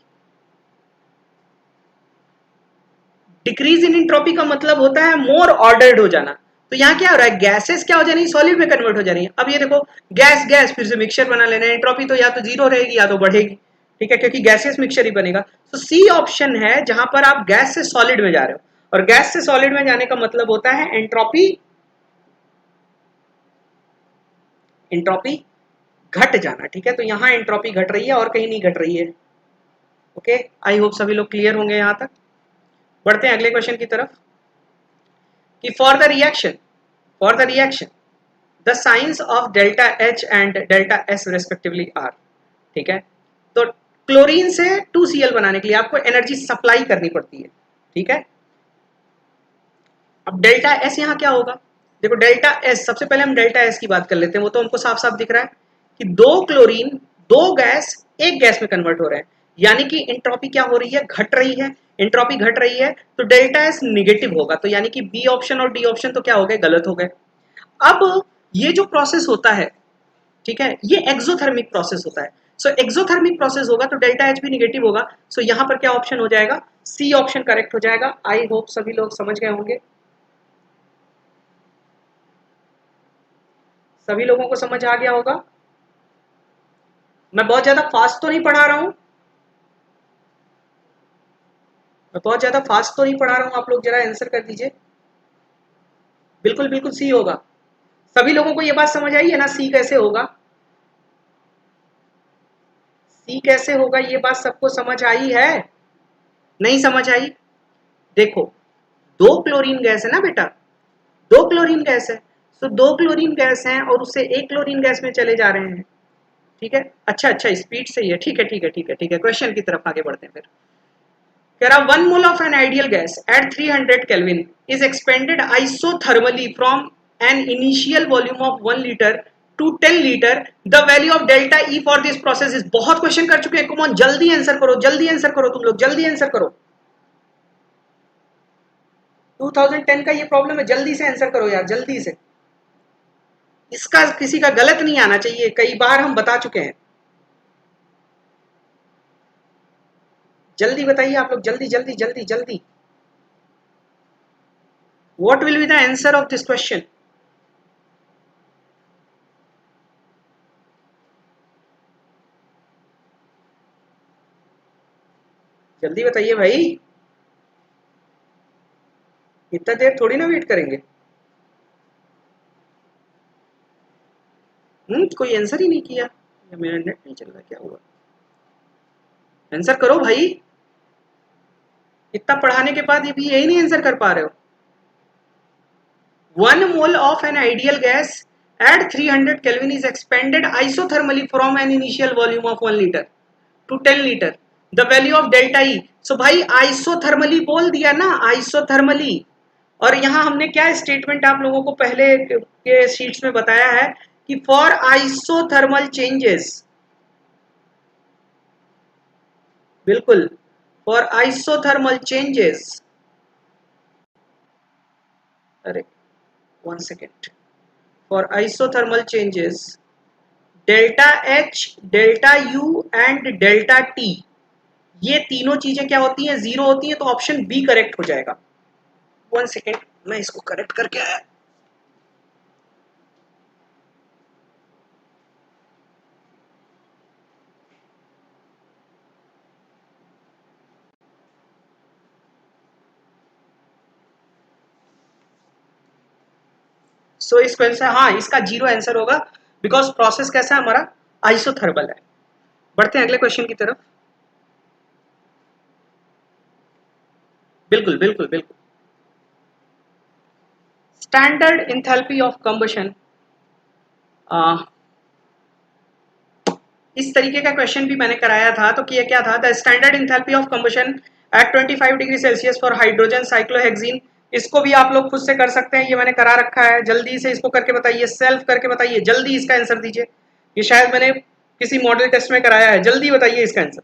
Decrease in entropy का मतलब होता है मोर ऑर्डर्ड हो जाना। तो यहाँ क्या हो रहा है, गैसेस क्या हो जा रही है, सॉलिड में कन्वर्ट हो जा रही है। अब ये देखो गैस गैस फिर से मिक्सचर बना लेना, एंट्रोपी तो या तो जीरो रहेगी या तो बढ़ेगी, ठीक है, क्योंकि गैसेस मिक्सचर ही बनेगा। तो सी ऑप्शन है जहां पर आप गैस से सॉलिड में जा रहे हो, और गैस से सॉलिड में जाने का मतलब होता है एंट्रोपी, एंट्रोपी घट जाना, ठीक है। तो यहाँ एंट्रोपी घट रही है और कहीं नहीं घट रही है। ओके, आई होप सभी लोग क्लियर होंगे यहाँ तक। बढ़ते हैं अगले क्वेश्चन की तरफ कि for the reaction the signs of delta H and delta S respectively are, ठीक है। तो क्लोरीन से 2Cl बनाने के लिए आपको एनर्जी सप्लाई करनी पड़ती है, ठीक है। अब डेल्टा एस यहाँ क्या होगा, देखो डेल्टा एस, सबसे पहले हम डेल्टा एस की बात कर लेते हैं, वो तो हमको साफ साफ दिख रहा है कि 2 क्लोरीन 2 गैस एक गैस में कन्वर्ट हो रहे हैं, यानी कि एंट्रोपी क्या हो रही है, घट रही है। एंट्रोपी घट रही है तो डेल्टा एस निगेटिव होगा, तो यानी कि बी ऑप्शन और डी ऑप्शन तो क्या हो गए, गलत हो गए। अब ये जो प्रोसेस होता है, ठीक है, ये एक्सोथर्मिक प्रोसेस होता है। सो एक्सोथर्मिक प्रोसेस होगा तो डेल्टा एच भी निगेटिव होगा। सो यहाँ पर क्या ऑप्शन हो जाएगा, सी ऑप्शन करेक्ट हो जाएगा। आई होप सभी लोग समझ गए होंगे। सभी लोगों को समझ आ गया होगा? मैं बहुत ज्यादा फास्ट तो नहीं पढ़ा रहा हूं, मैं बहुत ज्यादा फास्ट तो नहीं पढ़ा रहा हूं, आप लोग जरा आंसर कर दीजिए। बिल्कुल बिल्कुल सी होगा। सभी लोगों को ये बात समझ आई है ना, सी कैसे होगा? सी कैसे होगा ये बात सबको समझ आई है? नहीं समझ आई? देखो, दो क्लोरीन गैस है ना बेटा, दो क्लोरीन गैस है, तो दो क्लोरीन गैस हैं और उससे एक क्लोरीन गैस में चले जा रहे हैं। ठीक है, अच्छा अच्छा, स्पीड से ही है, ठीक है ठीक है ठीक है ठीक है। क्वेश्चन की तरफ आगे बढ़ते हैं फिर। कह रहा 1 mole of an ideal gas at 300 kelvin is expanded isothermally from an initial volume of 1 litre to 10 litre, the value of delta E for this process is. बहुत क्वेश्चन कर चुके हैं, कम ऑन जल्दी आंसर करो, जल्दी answer करो, तुम लोग जल्दी आंसर करो। 2010 का ये प्रॉब्लम है, जल्दी से आंसर करो यार, जल्दी से। इसका किसी का गलत नहीं आना चाहिए, कई बार हम बता चुके हैं। जल्दी बताइए आप लोग, जल्दी जल्दी जल्दी जल्दी। What will be the answer of this question? जल्दी बताइए भाई, इतना देर थोड़ी ना वेट करेंगे। कोई आंसर ही नहीं किया, या मेरा नेट नहीं चल रहा, क्या हुआ? आंसर करो भाई, इतना पढ़ाने के बाद ये भी यही नहीं आंसर कर पा रहे हो। 1 mole of an ideal gas at 300 Kelvin is expanded isothermally from an initial volume of 1 liter to 10 liter. The value of delta E. So भाई isothermally बोल दिया ना, isothermally। और यहाँ हमने क्या स्टेटमेंट आप लोगों को पहले के शीट्स में बताया है कि फॉर आइसोथर्मल चेंजेस, बिल्कुल, फॉर आइसोथर्मल चेंजेस, अरे 1 second, for isothermal changes delta H, delta U and delta T, ये तीनों चीजें क्या होती हैं? जीरो होती हैं, तो ऑप्शन बी करेक्ट हो जाएगा। 1 सेकेंड, मैं इसको करेक्ट करके आया। सो इस क्वेश्चन से हाँ, इसका जीरो आंसर होगा, बिकॉज प्रोसेस कैसा है हमारा? आइसोथर्मल है। बढ़ते हैं अगले क्वेश्चन की तरफ। बिल्कुल बिल्कुल बिल्कुल। स्टैंडर्ड इंथैल्पी ऑफ कंबशन, इस तरीके का क्वेश्चन भी मैंने कराया था, तो किया क्या था? The standard enthalpy of combustion at 25 degree Celsius for hydrogen cyclohexene. इसको भी आप लोग खुद से कर सकते हैं, ये मैंने करा रखा है। जल्दी से इसको करके बताइए, सेल्फ करके बताइए, जल्दी इसका आंसर दीजिए। ये शायद मैंने किसी मॉडल टेस्ट में कराया है, जल्दी बताइए इसका आंसर,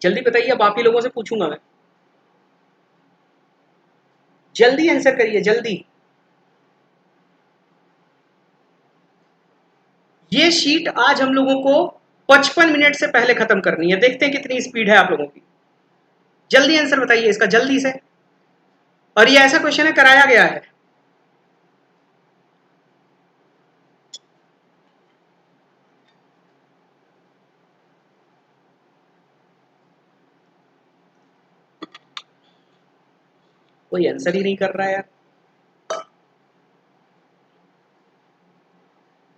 जल्दी बताइए। अब आप ही लोगों से पूछूंगा मैं, जल्दी आंसर करिए, जल्दी। ये शीट आज हम लोगों को 55 मिनट से पहले खत्म करनी है, देखते हैं कितनी स्पीड है आप लोगों की। जल्दी आंसर बताइए इसका, जल्दी से। और ये ऐसा क्वेश्चन है, कराया गया है। कोई आंसर ही नहीं कर रहा है यार,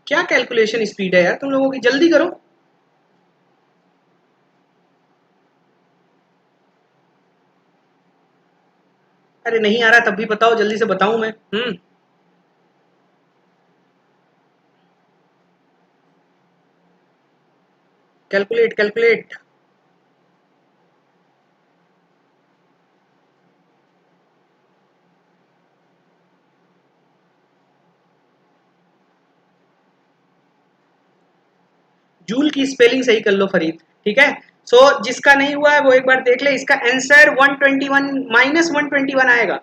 क्या कैलकुलेशन स्पीड है यार तुम लोगों की, जल्दी करो। अरे नहीं आ रहा, तब भी बताओ, जल्दी से बताऊं मैं। Calculate calculate. जूल की स्पेलिंग सही कर लो फरीद, ठीक है। सो जिसका नहीं हुआ है वो एक बार देख ले, इसका आंसर 121 -121 आएगा,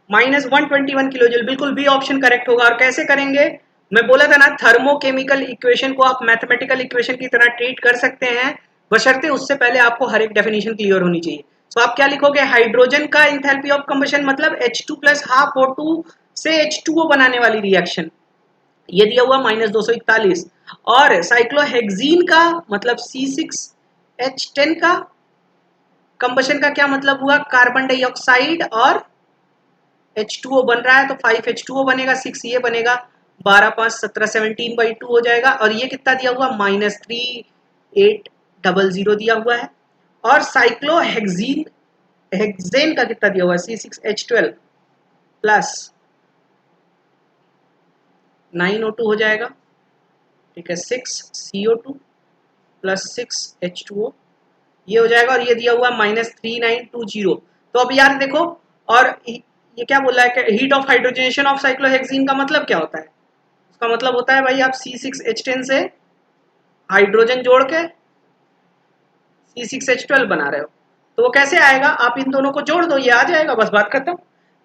-121 किलो जूल, बिल्कुल बी ऑप्शन करेक्ट होगा। और कैसे करेंगे? मैं बोला था ना, थर्मोकेमिकल इक्वेशन को आप मैथमेटिकल इक्वेशन की तरह ट्रीट कर सकते हैं, बशर्ते उससे पहले आपको हर एक डेफिनेशन क्लियर होनी चाहिए। सो आप क्या लिखोगे? हाइड्रोजन का इंथैल्पी ऑफ कंबशन मतलब H2 + ½ O2 से H2O बनाने वाली रिएक्शन, ये दिया हुआ -241, और साइक्लोहेक्सीन का मतलब C6H10 का कंबशन का क्या मतलब हुआ, कार्बन डाइऑक्साइड और H2O बन रहा है तो 5H2O बनेगा, 6 ये बनेगा, 12 5 17 17/2 हो जाएगा। और ये कितना दिया हुआ -3800 दिया हुआ है। और साइक्लोहेक्सीन हेक्सेन का कितना दिया हुआ है C6H12 प्लस 9O2 हो जाएगा, ठीक है, 6CO2 प्लस 6H2O ये हो जाएगा। और ये दिया हुआ -3920। तो अब यार देखो, और ये क्या बोल रहा है कि heat of hydrogenation of cyclohexene का मतलब क्या होता है, उसका मतलब होता है भाई आप C6H10 से हाइड्रोजन जोड़ के C6H12 बना रहे हो, तो वो कैसे आएगा, आप इन दोनों को जोड़ दो, ये आ जाएगा, बस बात खत्म।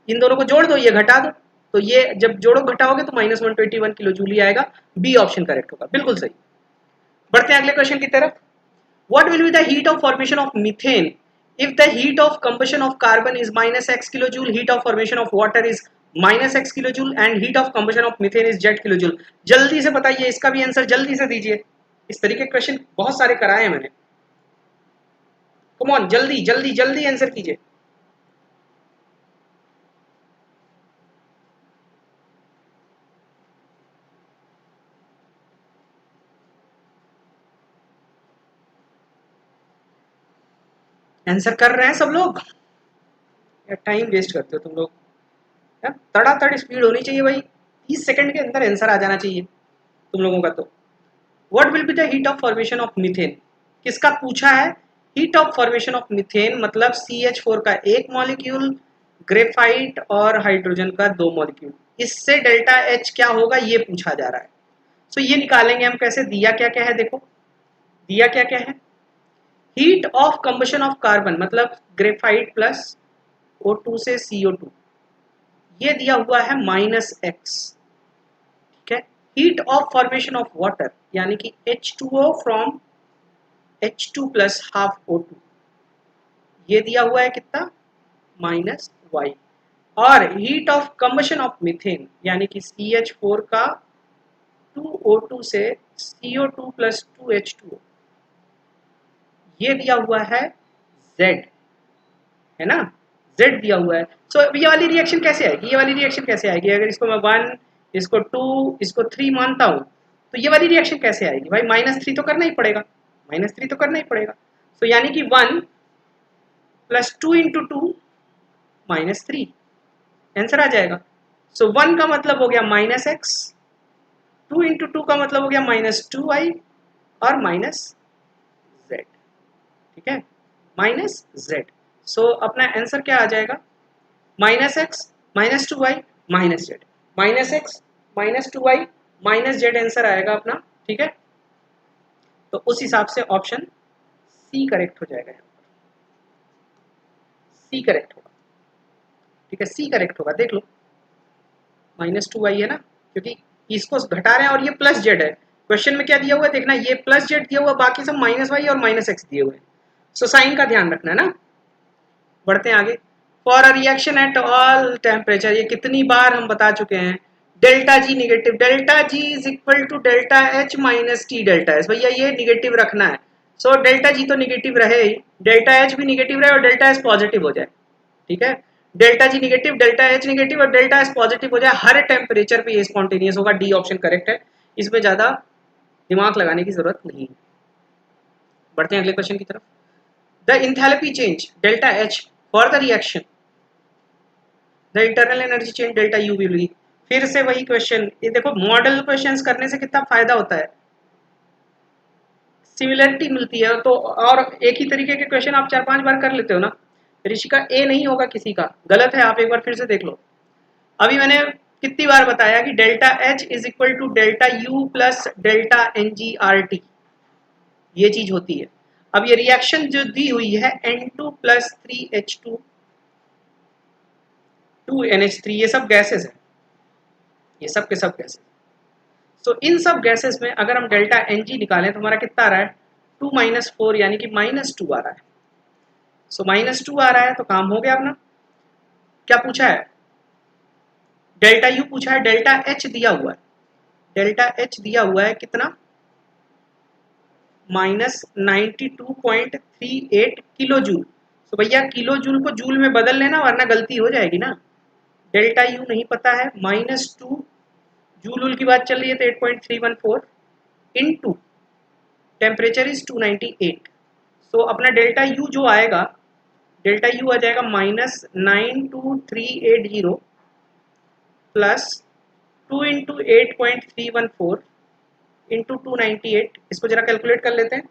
इन दोनों को जोड़ दो, ये घटा दो, तो ये जब जोड़ो घटाओगे तो -121 किलो जूल ही आएगा। बी ऑप्शन करेक्ट होगा, बिल्कुल सही। बढ़ते हैं अगले क्वेश्चन की तरफ। What will be the heat of formation of methane if the heat of combustion of carbon is -x kilojoule, heat of formation of water is -x kilojoule and heat of combustion of methane is z kilojoule? जल्दी से बताइए, इसका भी answer जल्दी से दीजिए। इस तरीके के क्वेश्चन बहुत सारे कराए हैं मैंने। कम ऑन, जल्दी जल्दी जल्दी आंसर कीजिए। आंसर कर रहे हैं सब लोग या टाइम वेस्ट करते हो तुम लोग? तड़ातड़ स्पीड होनी चाहिए भाई, 30 सेकंड के अंदर आंसर आ जाना चाहिए तुम लोगों का। तो what will be the heat of formation of methane, किसका पूछा है? Heat of formation of methane मतलब CH4 का एक मॉलिक्यूल, ग्रेफाइट और हाइड्रोजन का 2 मॉलिक्यूल, इससे डेल्टा H क्या होगा ये पूछा जा रहा है। सो ये निकालेंगे हम कैसे, दिया क्या क्या है देखो, दिया क्या क्या है, heat of combustion of carbon मतलब ग्रेफाइट प्लस O2 से CO2, ये दिया हुआ है -x, ठीक है। Heat of formation of water यानी कि H2O from H2 plus half O2, ये दिया हुआ है कितना, -y। और heat of combustion of methane यानी कि CH4 का 2O2 से CO2 प्लस 2H2O, ये दिया हुआ है Z, है ना, Z दिया हुआ है। सो ये वाली रिएक्शन कैसे आएगी, ये वाली रिएक्शन कैसे आएगी, अगर इसको मैं 1, इसको 2, इसको 3 मानता हूँ तो ये वाली रिएक्शन कैसे आएगी भाई, -3 तो करना ही पड़ेगा, -3 तो करना ही पड़ेगा। सो यानी कि 1 प्लस 2 इंटू 2 -3 आंसर आ जाएगा। सो 1 का मतलब हो गया -x, 2 इंटू 2 का मतलब हो गया -2y और -z, ठीक है, -z। सो अपना आंसर क्या आ जाएगा, -x -2y -z, -x -2y -z answer आएगा अपना, ठीक है। तो उस हिसाब से ऑप्शन सी करेक्ट हो जाएगा, सी करेक्ट होगा, ठीक है, सी करेक्ट होगा। देख लो -2y है ना, क्योंकि इसको घटा रहे हैं और ये प्लस जेड है, क्वेश्चन में क्या दिया हुआ है देखना, ये प्लस जेड दिया हुआ, बाकी सब -y और -x दिए हुए हैं। सो साइन का ध्यान रखना है ना। बढ़ते हैं आगे। For a reaction at all temperature, ये कितनी बार हम बता चुके हैं, delta G negative, delta G is equal to delta H minus T delta S, भैया ये निगेटिव रखना है। सो डेल्टा जी तो निगेटिव रहे ही, डेल्टा एच भी निगेटिव रहे और डेल्टा एस पॉजिटिव हो जाए, ठीक है। Delta G negative, delta H negative और डेल्टा एस पॉजिटिव हो जाए हर टेम्परेचर पे, ये स्पॉन्टेनियस होगा, डी ऑप्शन करेक्ट है, इसमें ज्यादा दिमाग लगाने की जरूरत नहीं। बढ़ते हैं अगले क्वेश्चन की तरफ। The enthalpy change delta H for the reaction, the internal energy change delta U will be, फिर से वही क्वेश्चन, ये देखो मॉडल क्वेश्चंस करने से कितना फायदा होता है, सिमिलरिटी मिलती है। तो और एक ही तरीके के क्वेश्चन आप 4-5 बार कर लेते हो ना, ऋषिका ए नहीं होगा किसी का, गलत है, आप एक बार फिर से देख लो। अभी मैंने कितनी बार बताया कि delta H is equal to delta U plus delta N G R T, ये चीज होती है। अब ये रिएक्शन जो दी हुई है N2 प्लस 3H2 2NH3, ये सब गैसेस है, ये सब के सब गैसेस। सो इन सब गैसेस में अगर हम डेल्टा एन जी निकालें तो हमारा कितना आ रहा है, 2 - 4 यानी कि -2 आ रहा है। सो -2 आ रहा है तो काम हो गया अपना। क्या पूछा है, डेल्टा यू पूछा है, डेल्टा एच दिया हुआ है, डेल्टा एच दिया हुआ है कितना, -92.38 किलो जूल। तो भैया किलो जूल को जूल में बदल लेना वरना गलती हो जाएगी ना। डेल्टा यू नहीं पता है, -2 जूल की बात चल रही है तो 8.314 इनटू टेम्परेचर इज 298। सो अपना डेल्टा यू जो आएगा, डेल्टा यू आ जाएगा -92380 प्लस 2 इंटू 8.314 इंटू 298। इसको जरा कैलकुलेट कर लेते हैं,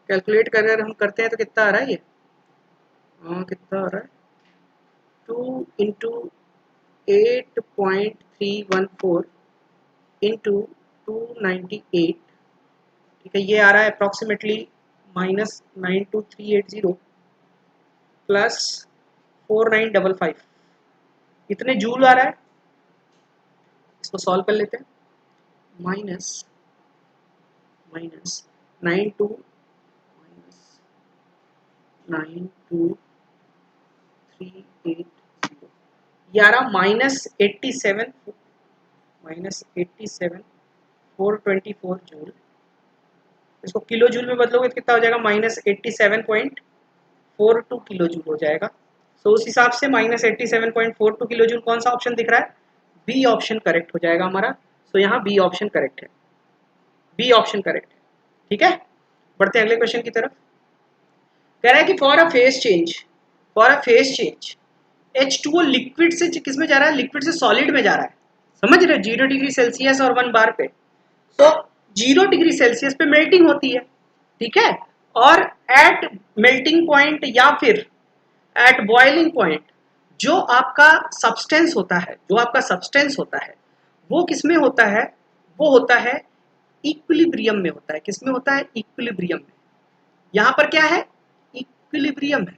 कैलकुलेट कर हम करते हैं तो कितना आ रहा है ये, कितना आ रहा है, 2 इंटू 8.314 इंटू 298, ठीक है, ये आ रहा है अप्रॉक्सीमेटली -92380 प्लस 4955, इतने जूल आ रहा है। इसको सॉल्व कर लेते हैं, माइनस माइनस 92 माइनस 92380, ये आ रहा -87 जूल। इसको किलो जूल में बदलोगे तो कितना हो जाएगा, -87.42 किलो जूल हो जाएगा। तो उस हिसाब से -87.42 किलो जूल कौन सा ऑप्शन दिख रहा है, बी ऑप्शन करेक्ट हो जाएगा हमारा। तो यहाँ बी ऑप्शन करेक्ट है, बी ऑप्शन करेक्ट है, ठीक है। बढ़ते हैं अगले क्वेश्चन की तरफ। कह रहा है कि for a phase change, for a phase change H2O liquid से किस में जा रहा है, लिक्विड से सॉलिड में जा रहा है, समझ रहे, 0 डिग्री सेल्सियस और 1 बार पे। तो 0 डिग्री सेल्सियस पे मेल्टिंग होती है, ठीक है, और एट मेल्टिंग पॉइंट या फिर एट बॉइलिंग पॉइंट जो आपका सब्सटेंस होता है, जो आपका सब्सटेंस होता है वो किसमें होता है, वो होता है इक्विलिब्रियम में होता है। किसमें होता है, इक्विलिब्रियम में। यहां पर क्या है, इक्विलिब्रियम है।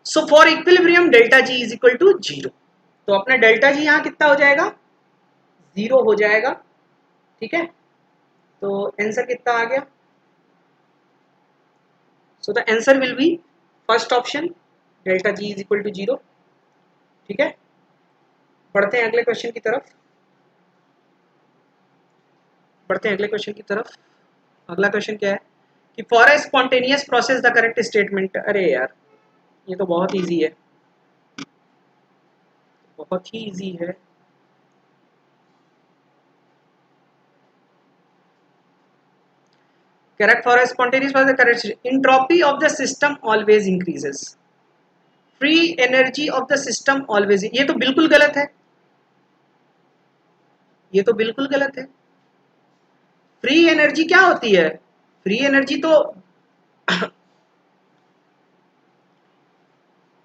So for equilibrium delta G is equal to 0। तो अपना डेल्टा जी यहां कितना हो जाएगा, 0 हो जाएगा, ठीक है। तो आंसर कितना आ गया, so the answer will be first option, delta G is equal to 0, ठीक है। बढ़ते हैं अगले क्वेश्चन की तरफ, बढ़ते हैं अगले क्वेश्चन की तरफ। अगला क्वेश्चन क्या है कि for a spontaneous process the correct statement. अरे यार ये तो बहुत इजी है, बहुत ही इजी है। Correct for a spontaneous process the correct entropy of the system always increases, free energy of the system always, ये तो बिल्कुल गलत है, ये तो बिल्कुल गलत है। फ्री एनर्जी क्या होती है, फ्री एनर्जी तो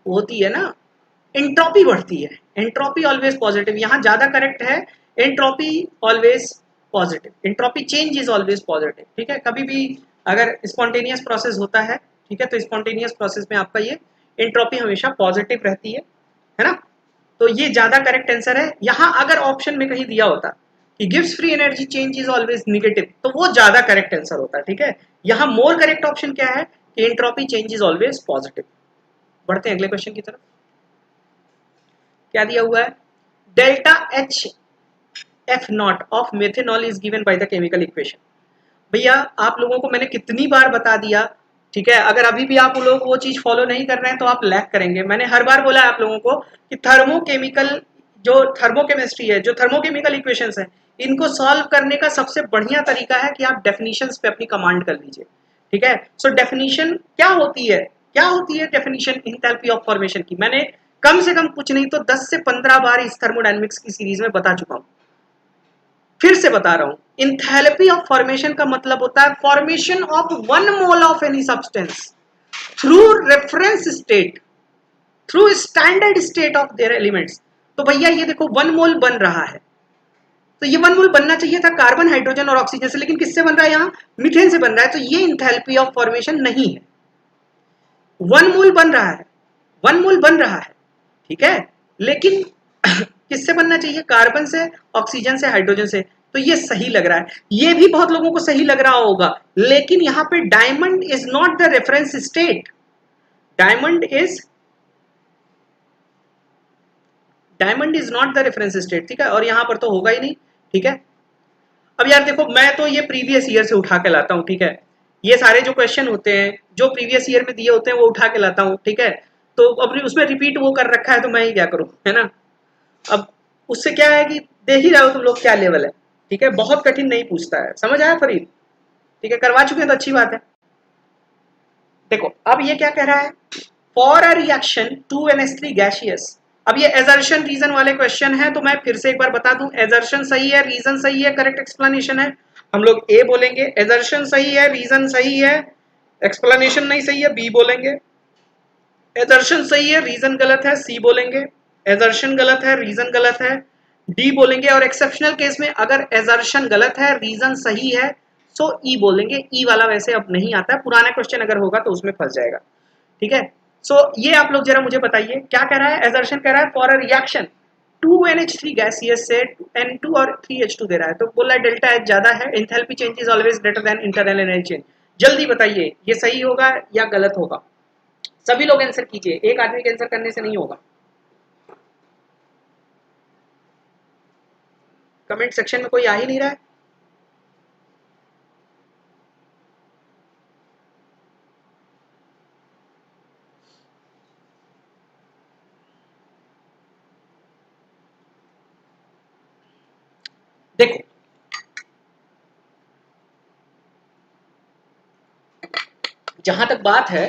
होती है ना, एंट्रोपी बढ़ती है, एंट्रोपी ऑलवेज पॉजिटिव, यहां ज्यादा करेक्ट है, entropy always positive, entropy change is always positive, ठीक है। कभी भी अगर स्पॉन्टेनियस प्रोसेस होता है, ठीक है, तो स्पॉन्टेनियस प्रोसेस में आपका ये एंट्रोपी हमेशा पॉजिटिव रहती है ना। तो ये ज्यादा करेक्ट आंसर है। यहां अगर ऑप्शन में कहीं दिया होता कि gives free energy change is always negative, तो वो ज्यादा करेक्ट आंसर होता, ठीक है। यहाँ मोर करेक्ट ऑप्शन क्या है कि entropy change is always positive. बढ़ते हैं अगले क्वेश्चन की तरफ, क्या दिया हुआ है, delta H F not of methanol is given by the chemical equation. भैया आप लोगों को मैंने कितनी बार बता दिया, ठीक है, अगर अभी भी आप लोग वो चीज फॉलो नहीं कर रहे हैं तो आप लैग करेंगे। मैंने हर बार बोला है आप लोगों को कि थर्मोकेमिकल, जो थर्मोकेमिस्ट्री है, जो थर्मोकेमिकल इक्वेशंस है, इनको सॉल्व करने का सबसे बढ़िया तरीका है कि आप डेफिनेशंस पे अपनी कमांड कर लीजिए, ठीक है। सो डेफिनेशन क्या होती है, क्या होती है डेफिनेशन एंथैल्पी ऑफ फॉर्मेशन की, मैंने कम से कम कुछ नहीं तो 10 से 15 बार इस थर्मोडायनेमिक्स की सीरीज में बता चुका हूं, फिर से बता रहा हूं। इंथैल्पी ऑफ फॉर्मेशन का मतलब होता है formation of 1 mole of any substance through reference state, through standard state of their elements. तो भैया ये देखो 1 मोल बन रहा है, तो ये 1 मोल बनना चाहिए था कार्बन, हाइड्रोजन और ऑक्सीजन से, लेकिन किससे बन रहा है, यहाँ मीथेन से बन रहा है, तो ये इंथैल्पी ऑफ फॉर्मेशन नहीं है। 1 मोल बन रहा है, 1 मोल बन रहा है, ठीक है, लेकिन किससे बनना चाहिए, कार्बन से, ऑक्सीजन से, हाइड्रोजन से। तो ये सही लग रहा है, ये भी बहुत लोगों को सही लग रहा होगा, लेकिन यहाँ पे diamond is not the reference state, diamond is diamond is not the reference state, ठीक है, और यहाँ पर तो होगा ही नहीं, ठीक है। अब यार देखो, मैं तो ये प्रीवियस ईयर से उठा के लाता हूँ, ठीक है, ये सारे जो क्वेश्चन होते हैं जो प्रीवियस ईयर में दिए होते हैं वो उठा के लाता हूँ, ठीक है। तो अब उसमें रिपीट वो कर रखा है तो मैं ही क्या करूँ, है ना। अब उससे क्या है कि देख ही रहे हो तुम लोग क्या लेवल है, ठीक है, बहुत कठिन नहीं पूछता है, समझ आया फरीद, ठीक है, करवा चुके हैं तो अच्छी बात है। देखो अब ये क्या कह रहा है, for a reaction 2NH3 gaseous. अब ये एजर्शन रीजन वाले क्वेश्चन है, तो मैं फिर से एक बार बता दूं, एजर्शन सही है, रीजन सही है, करेक्ट एक्सप्लेनेशन है, हम लोग ए बोलेंगे, एजर्शन सही है, रीजन सही है, एक्सप्लेनेशन नहीं सही है, बी बोलेंगे, एजर्शन सही है, रीजन गलत है, सी बोलेंगे, एजर्शन गलत है, रीजन गलत है, डी बोलेंगे, और एक्सेप्शनल केस में अगर एजर्शन गलत है, रीजन सही है, सो ई बोलेंगे। ई वाला वैसे अब नहीं आता है, पुराना क्वेश्चन अगर होगा तो उसमें फंस जाएगा, ठीक है। सो ये आप लोग जरा मुझे बताइए क्या कह रहा है, एजर्शन कह रहा है for a reaction 2NH3 gaseous से N2 और 3H2 दे रहा है, तो बोला है डेल्टा H ज्यादा है, enthalpy change is always greater than internal energy change. जल्दी बताइए ये सही होगा या गलत होगा, सभी लोग आंसर कीजिए, एक आदमी के आंसर करने से नहीं होगा। कमेंट सेक्शन में कोई आ ही नहीं रहा है। देखो जहां तक बात है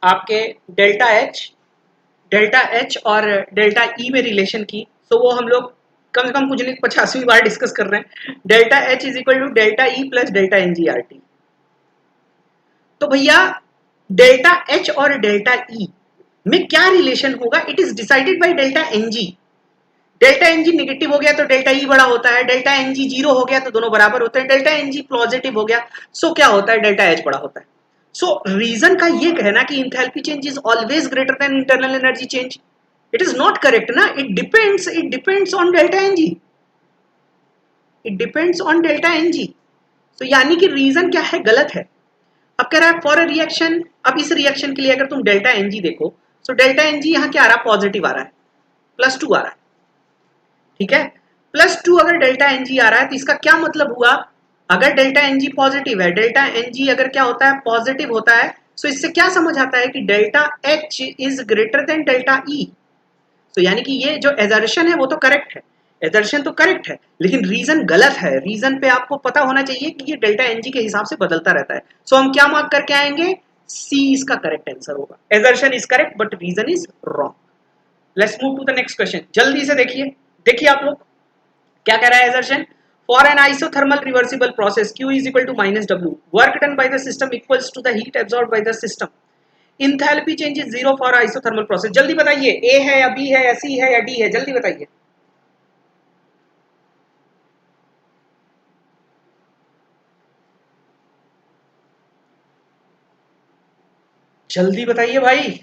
आपके डेल्टा एच और डेल्टा ई में रिलेशन की, तो वो हम लोग कम से कम कुछ नहीं 50वीं बार डिस्कस कर रहे हैं। Delta H is equal to delta E plus delta N G R T. तो भैया डेल्टा एच और डेल्टा ई में क्या रिलेशन होगा, it is decided by delta N G. Delta N G negative हो गया तो डेल्टा ई बड़ा होता है, डेल्टा एन जी जीरो हो गया तो दोनों बराबर होते हैं, डेल्टा एन जी पॉजिटिव हो गया सो क्या होता है, डेल्टा एच बड़ा होता है। सो रीजन का ये कहना कि enthalpy change is always greater than internal energy change, it is not correct ना, it depends on delta N G, it depends on delta N G. तो यानी कि रीजन क्या है, गलत है। अब कह रहा है फॉर अ रिएक्शन, अब इस रिएक्शन के लिए अगर तुम डेल्टा एन जी देखो, तो डेल्टा एन जी यहाँ क्या आ रहा है, पॉजिटिव आ रहा है, +2 आ रहा है, ठीक है। +2 अगर डेल्टा एन जी आ रहा है तो इसका क्या मतलब हुआ, अगर डेल्टा एन जी पॉजिटिव है, डेल्टा एन जी अगर क्या होता है, पॉजिटिव होता है, तो इससे क्या समझ आता है कि delta H is greater than delta E. तो यानी कि ये जो एजर्शन है वो तो करेक्ट है, एजर्शन तो करेक्ट है, लेकिन रीजन गलत है। रीजन पे आपको पता होना चाहिए कि ये डेल्टा एन जी के हिसाब से बदलता रहता है। सो हम क्या मार्क करके आएंगे, सी इसका करेक्ट आंसर होगा, assertion is correct but reason is wrong. Let's move to the next question, जल्दी से देखिए, देखिए आप लोग क्या कह रहा है assertion, for an isothermal reversible process Q is equal to -W, work done by the system equals to the heat absorbed by the system, enthalpy change is 0 for isothermal process. जल्दी बताइए ए है या बी है या सी है या D है, जल्दी बताइए, जल्दी बताइए भाई।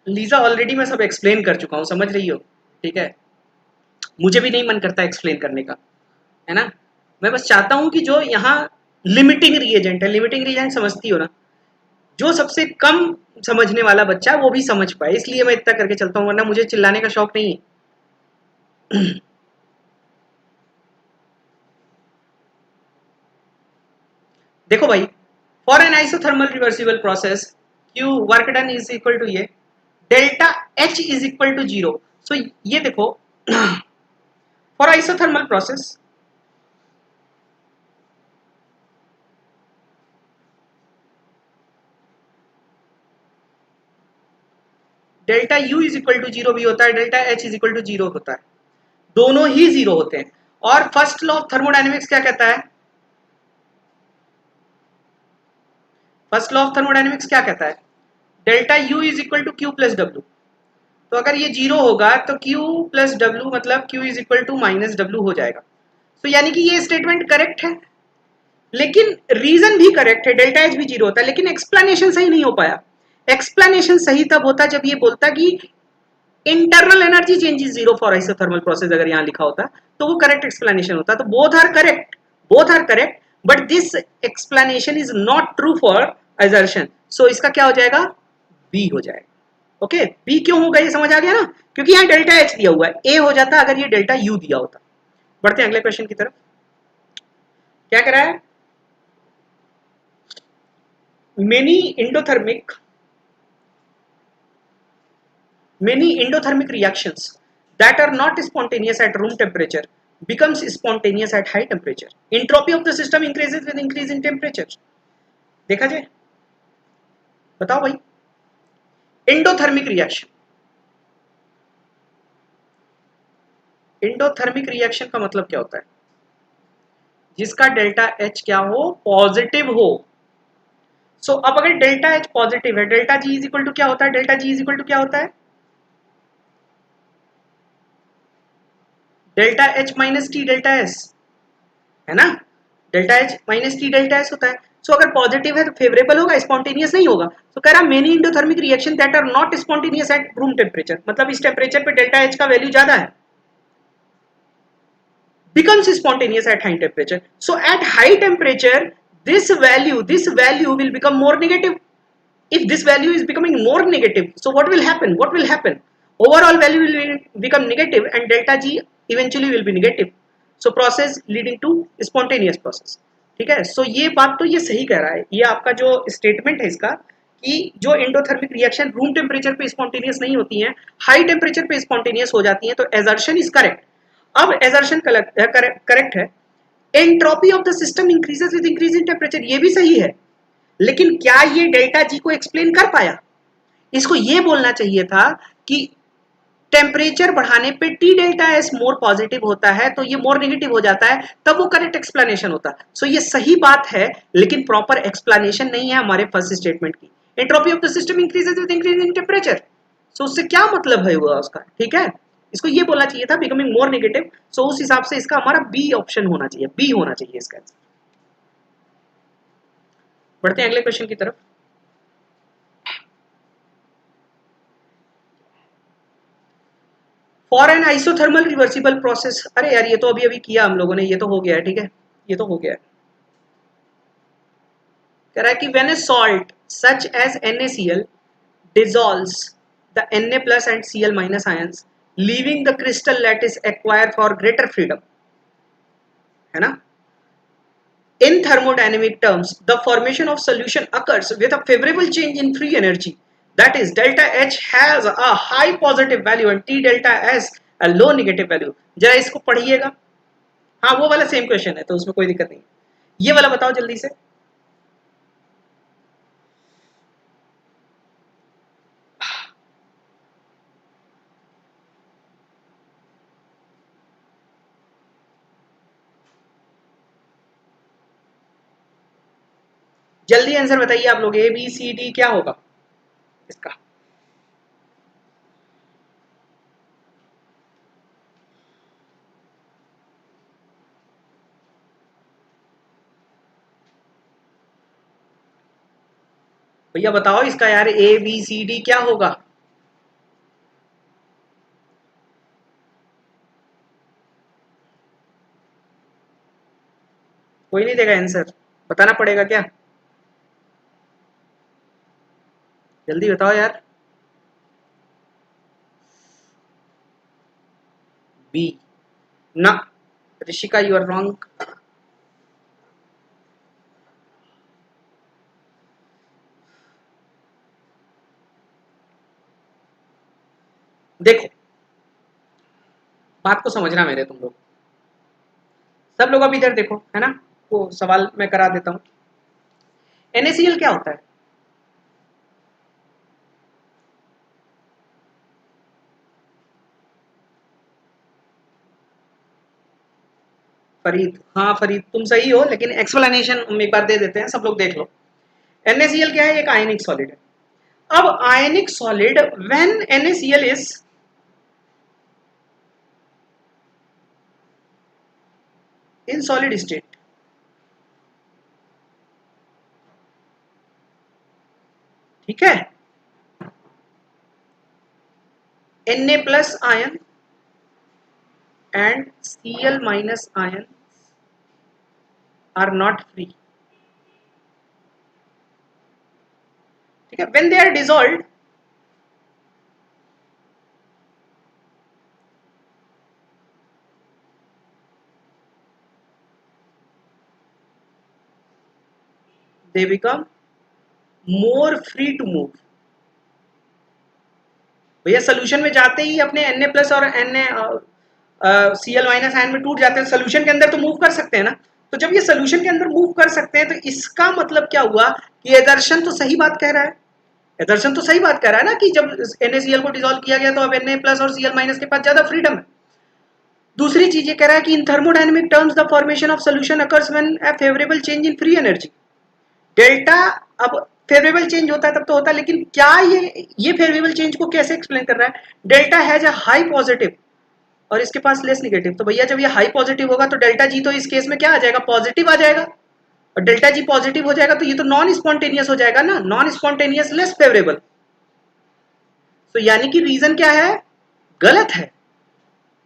लीजा ऑलरेडी मैं सब एक्सप्लेन कर चुका हूं, समझ रही हो, ठीक है, मुझे भी नहीं मन करता एक्सप्लेन करने का, है ना। मैं बस चाहता हूं कि जो यहाँ लिमिटिंग रिएजेंट है, लिमिटिंग रिएजेंट समझती हो ना, जो सबसे कम समझने वाला बच्चा वो भी समझ पाए, इसलिए मैं इतना करके चलता हूँ, वरना मुझे चिल्लाने का शौक नहीं है। देखो भाई, for an isothermal reversible process Q work done is equal to ये delta H is equal to 0। So ये देखो for isothermal process delta U is equal to 0 भी होता है, delta H is equal to 0 होता है, दोनों ही 0 होते हैं। और फर्स्ट लॉ ऑफ थर्मोडायनेमिक्स क्या कहता है, फर्स्ट लॉ ऑफ थर्मोडायनेमिक्स क्या कहता है, delta U is equal to Q plus W। तो अगर ये 0 होगा तो Q प्लस W मतलब Q is equal to -W हो जाएगा। तो यानी कि ये स्टेटमेंट करेक्ट है, लेकिन रीजन भी करेक्ट है, डेल्टा एच भी 0 होता है, लेकिन एक्सप्लेनेशन सही नहीं हो पाया। एक्सप्लेनेशन सही तब होता जब ये बोलता कि internal energy change is 0 for isothermal process, अगर यहाँ लिखा होता तो वो करेक्ट एक्सप्लेनेशन होता। तो both are correct, both are correct, but this explanation is not true for assertion, so इसका क्या हो जाएगा, बी हो जाएगा। ओके, बी क्यों होगा ये समझ आ गया ना, क्योंकि यहाँ डेल्टा एच दिया हुआ है, ए हो जाता अगर ये डेल्टा यू दिया होता। बढ़ते हैं अगले क्वेश्चन की तरफ। क्या कह रहा है, many endothermic reactions that are not spontaneous at room temperature becomes spontaneous at high temperature. Entropy of the system increases with increase in temperature. देखा जाए, बताओ भाई, इंडोथर्मिक रिएक्शन, इंडोथर्मिक रिएक्शन का मतलब क्या होता है, जिसका डेल्टा एच क्या हो, पॉजिटिव हो। सो अब अगर डेल्टा एच पॉजिटिव है, delta G is equal to क्या होता है, delta G is equal to क्या होता है, delta H minus T delta S, है ना, delta H minus T delta S होता है। सो अगर पॉजिटिव है तो फेवरेबल होगा, स्पॉन्टेनियस नहीं होगा। तो कह रहा many endothermic reaction that are not spontaneous at room temperature, मतलब इस टेम्परेचर पे डेल्टा एच का वैल्यू ज्यादा है, becomes spontaneous at high temperature. So at high temperature, this value will become more negative. If this value is becoming more negative, so what will happen, overall value will become negative and delta g eventually will be negative. So process leading to spontaneous process. ठीक है, सो ये बात तो ये सही कह रहा है, ये आपका जो स्टेटमेंट है इसका, कि जो एंडोथर्मिक रिएक्शन रूम टेम्परेचर पे स्पॉन्टेनियस नहीं होती हैं, हाई टेम्परेचर पे स्पॉन्टेनियस हो जाती हैं, तो एजर्शन इज करेक्ट। अब एजर्शन करेक्ट है, entropy of the system increases with increase in temperature, ये भी सही है, लेकिन क्या ये डेल्टा जी को एक्सप्लेन कर पाया, इसको ये बोलना चाहिए था कि टेम्परेचर बढ़ाने पे T delta S more positive होता है, तो ये मोर नेगेटिव हो जाता है, तब वो करेक्ट एक्सप्लेनेशन होता। सो ये सही बात है, लेकिन प्रॉपर एक्सप्लेनेशन नहीं है हमारे फर्स्ट स्टेटमेंट की। Entropy of the system increases with increase in temperature, so उससे क्या मतलब है हुआ उसका, ठीक है, इसको ये बोलना चाहिए था बिकमिंग मोर नेगेटिव। सो उस हिसाब से इसका हमारा बी ऑप्शन होना चाहिए, बी होना चाहिए इसका आंसर। बढ़ते हैं अगले क्वेश्चन की तरफ। For an isothermal reversible process, अरे यार ये तो अभी अभी किया हम लोगों ने, ये तो हो गया है, ठीक है, ये तो हो गया है। कह रहा है कि when a salt such as NaCl dissolves the Na plus and Cl minus ions, leaving the crystal lattice acquire for greater freedom, है ना। In thermodynamic terms, the formation of solution occurs with a favorable change in free energy. That is, delta H has a high positive value and T delta S a low negative value. जरा इसको पढ़िएगा। हाँ वो वाला same question है, तो उसमें कोई दिक्कत नहीं। ये वाला बताओ जल्दी से। जल्दी आंसर बताइए आप लोग, ABCD क्या होगा इसका। भैया बताओ इसका यार, ABCD क्या होगा। कोई नहीं देगा आंसर, बताना पड़ेगा क्या, जल्दी बताओ यार। बी ना, ऋषिका यू आर रॉन्ग। देखो बात को समझना मेरे, तुम लोग सब लोग अब इधर देखो, है ना, वो सवाल मैं करा देता हूँ। NaCl क्या होता है, फरीद, हाँ फरीद तुम सही हो, लेकिन एक्सप्लेनेशन हम एक बार दे देते हैं, सब लोग देख लो। NaCl क्या है, एक आयनिक सॉलिड है। अब ionic solid when NaCl is in solid state, ठीक है, Na plus ion and Cl minus ion are not free, ठीक है। When they are dissolved, they become more free to move. भैया सोल्यूशन में जाते ही अपने Na+ और Cl- आयन में टूट जाते हैं, सोल्यूशन के अंदर तो मूव कर सकते हैं ना। तो जब ये सोल्यूशन के अंदर मूव कर सकते हैं तो इसका मतलब क्या हुआ कि एदर्शन तो सही बात कह रहा है, एदर्शन तो सही बात कह रहा है ना कि जब NaCl को डिसॉल्व किया गया तो अब Na+ और Cl- के पास ज्यादा फ्रीडम है। दूसरी चीज ये कह रहा है कि इन thermodynamic terms the formation of solution occurs when a favourable change in free energy. Delta, अब फेवरेबल चेंज होता है तब तो होता है, लेकिन क्या ये फेवरेबल चेंज को कैसे एक्सप्लेन कर रहा है? Delta has a high positive और इसके पास लेस नेगेटिव, तो भैया जब ये हाई पॉजिटिव होगा तो डेल्टा जी तो इस केस में क्या आ जाएगा, पॉजिटिव आ जाएगा। और डेल्टा जी पॉजिटिव हो जाएगा तो ये तो नॉन स्पॉन्टेनियस हो जाएगा ना, नॉन स्पॉन्टेनियस लेस फेवरेबल। तो यानी कि रीजन क्या है, गलत है।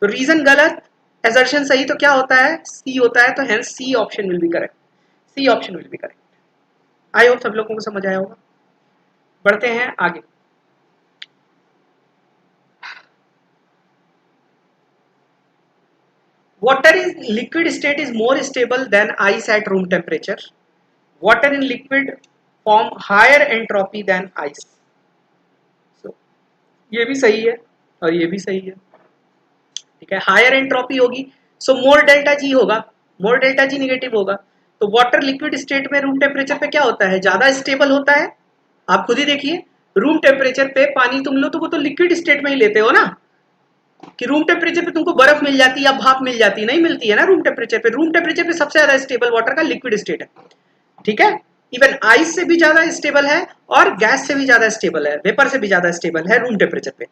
तो रीजन गलत, एसर्शन सही, तो क्या होता है, सी होता है। तो hence C option will be correct, C option will be correct. I hope सब लोगों को समझ आया होगा। बढ़ते हैं आगे। Water in liquid state is more stable than ice at room temperature. Water in liquid form higher entropy than ice. So, ये भी सही है और ये भी सही है, ठीक है। हायर एंट्रोपी होगी सो मोर डेल्टा जी होगा, मोर डेल्टा जी निगेटिव होगा। तो वाटर लिक्विड स्टेट में रूम टेम्परेचर पे क्या होता है, ज्यादा स्टेबल होता है। आप खुद ही देखिए, रूम टेम्परेचर पे पानी तुम लो तो वो तो लिक्विड स्टेट में ही लेते हो ना, कि रूम टेम्परेचर पे तुमको बर्फ मिल जाती है या भाप मिल जाती है, नहीं मिलती है ना रूम टेम्परेचर पे। रूम टेम्परेचर पे सबसे ज्यादा स्टेबल वाटर का लिक्विड स्टेट है, ठीक है। इवन आइस से भी ज्यादा स्टेबल है और गैस से भी ज्यादा स्टेबल है, वेपर से भी ज्यादा स्टेबल है रूम टेम्परेचर पे।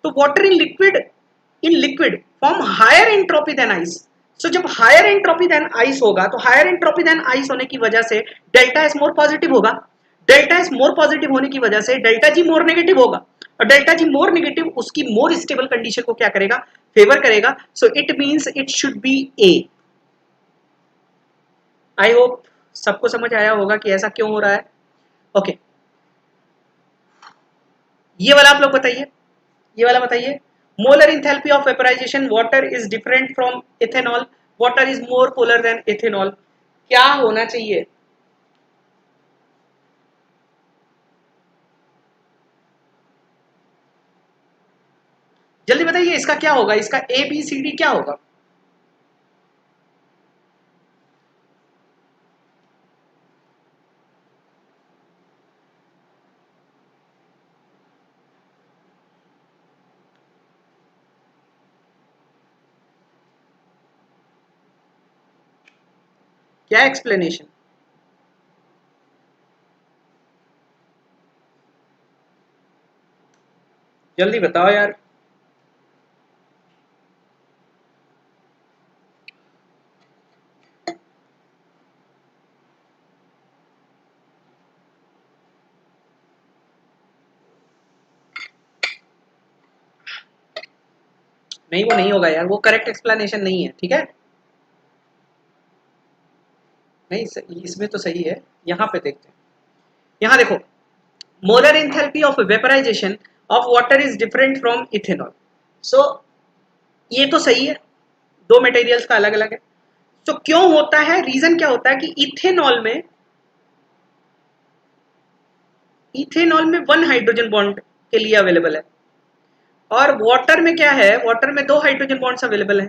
तो water in liquid form higher entropy than ice. So जब हायर एंट्रोपी देन आइस होगा तो हायर एंट्रोपी देन आइस होने की वजह से डेल्टा एस मोर पॉजिटिव होगा। डेल्टा एस मोर पॉजिटिव होने की वजह से डेल्टा जी मोर नेगेटिव होगा, और डेल्टा जी मोर नेगेटिव उसकी मोर स्टेबल कंडीशन को क्या करेगा, फेवर करेगा। So it means it should be A. I hope सबको समझ आया होगा कि ऐसा क्यों हो रहा है। ओके, ये वाला आप लोग बताइए, ये वाला बताइए। Molar enthalpy of vaporization water is different from ethanol, water is more polar than ethanol. क्या होना चाहिए? जल्दी बताइए इसका क्या होगा, इसका ए बी सी डी क्या होगा? क्या एक्सप्लेनेशन? जल्दी बताओ यार। नहीं वो नहीं होगा यार, वो करेक्ट एक्सप्लेनेशन नहीं है, ठीक है। नहीं इसमें तो सही है, यहाँ पे देखते हैं। यहाँ देखो, molar enthalpy of vaporisation of water is different from ethanol. So ये तो सही है, दो मटेरियल्स का अलग अलग है। तो क्यों होता है, रीजन क्या होता है कि इथेनॉल में वन हाइड्रोजन बॉन्ड के लिए अवेलेबल है, और वाटर में क्या है, वाटर में दो हाइड्रोजन बॉन्ड्स अवेलेबल है।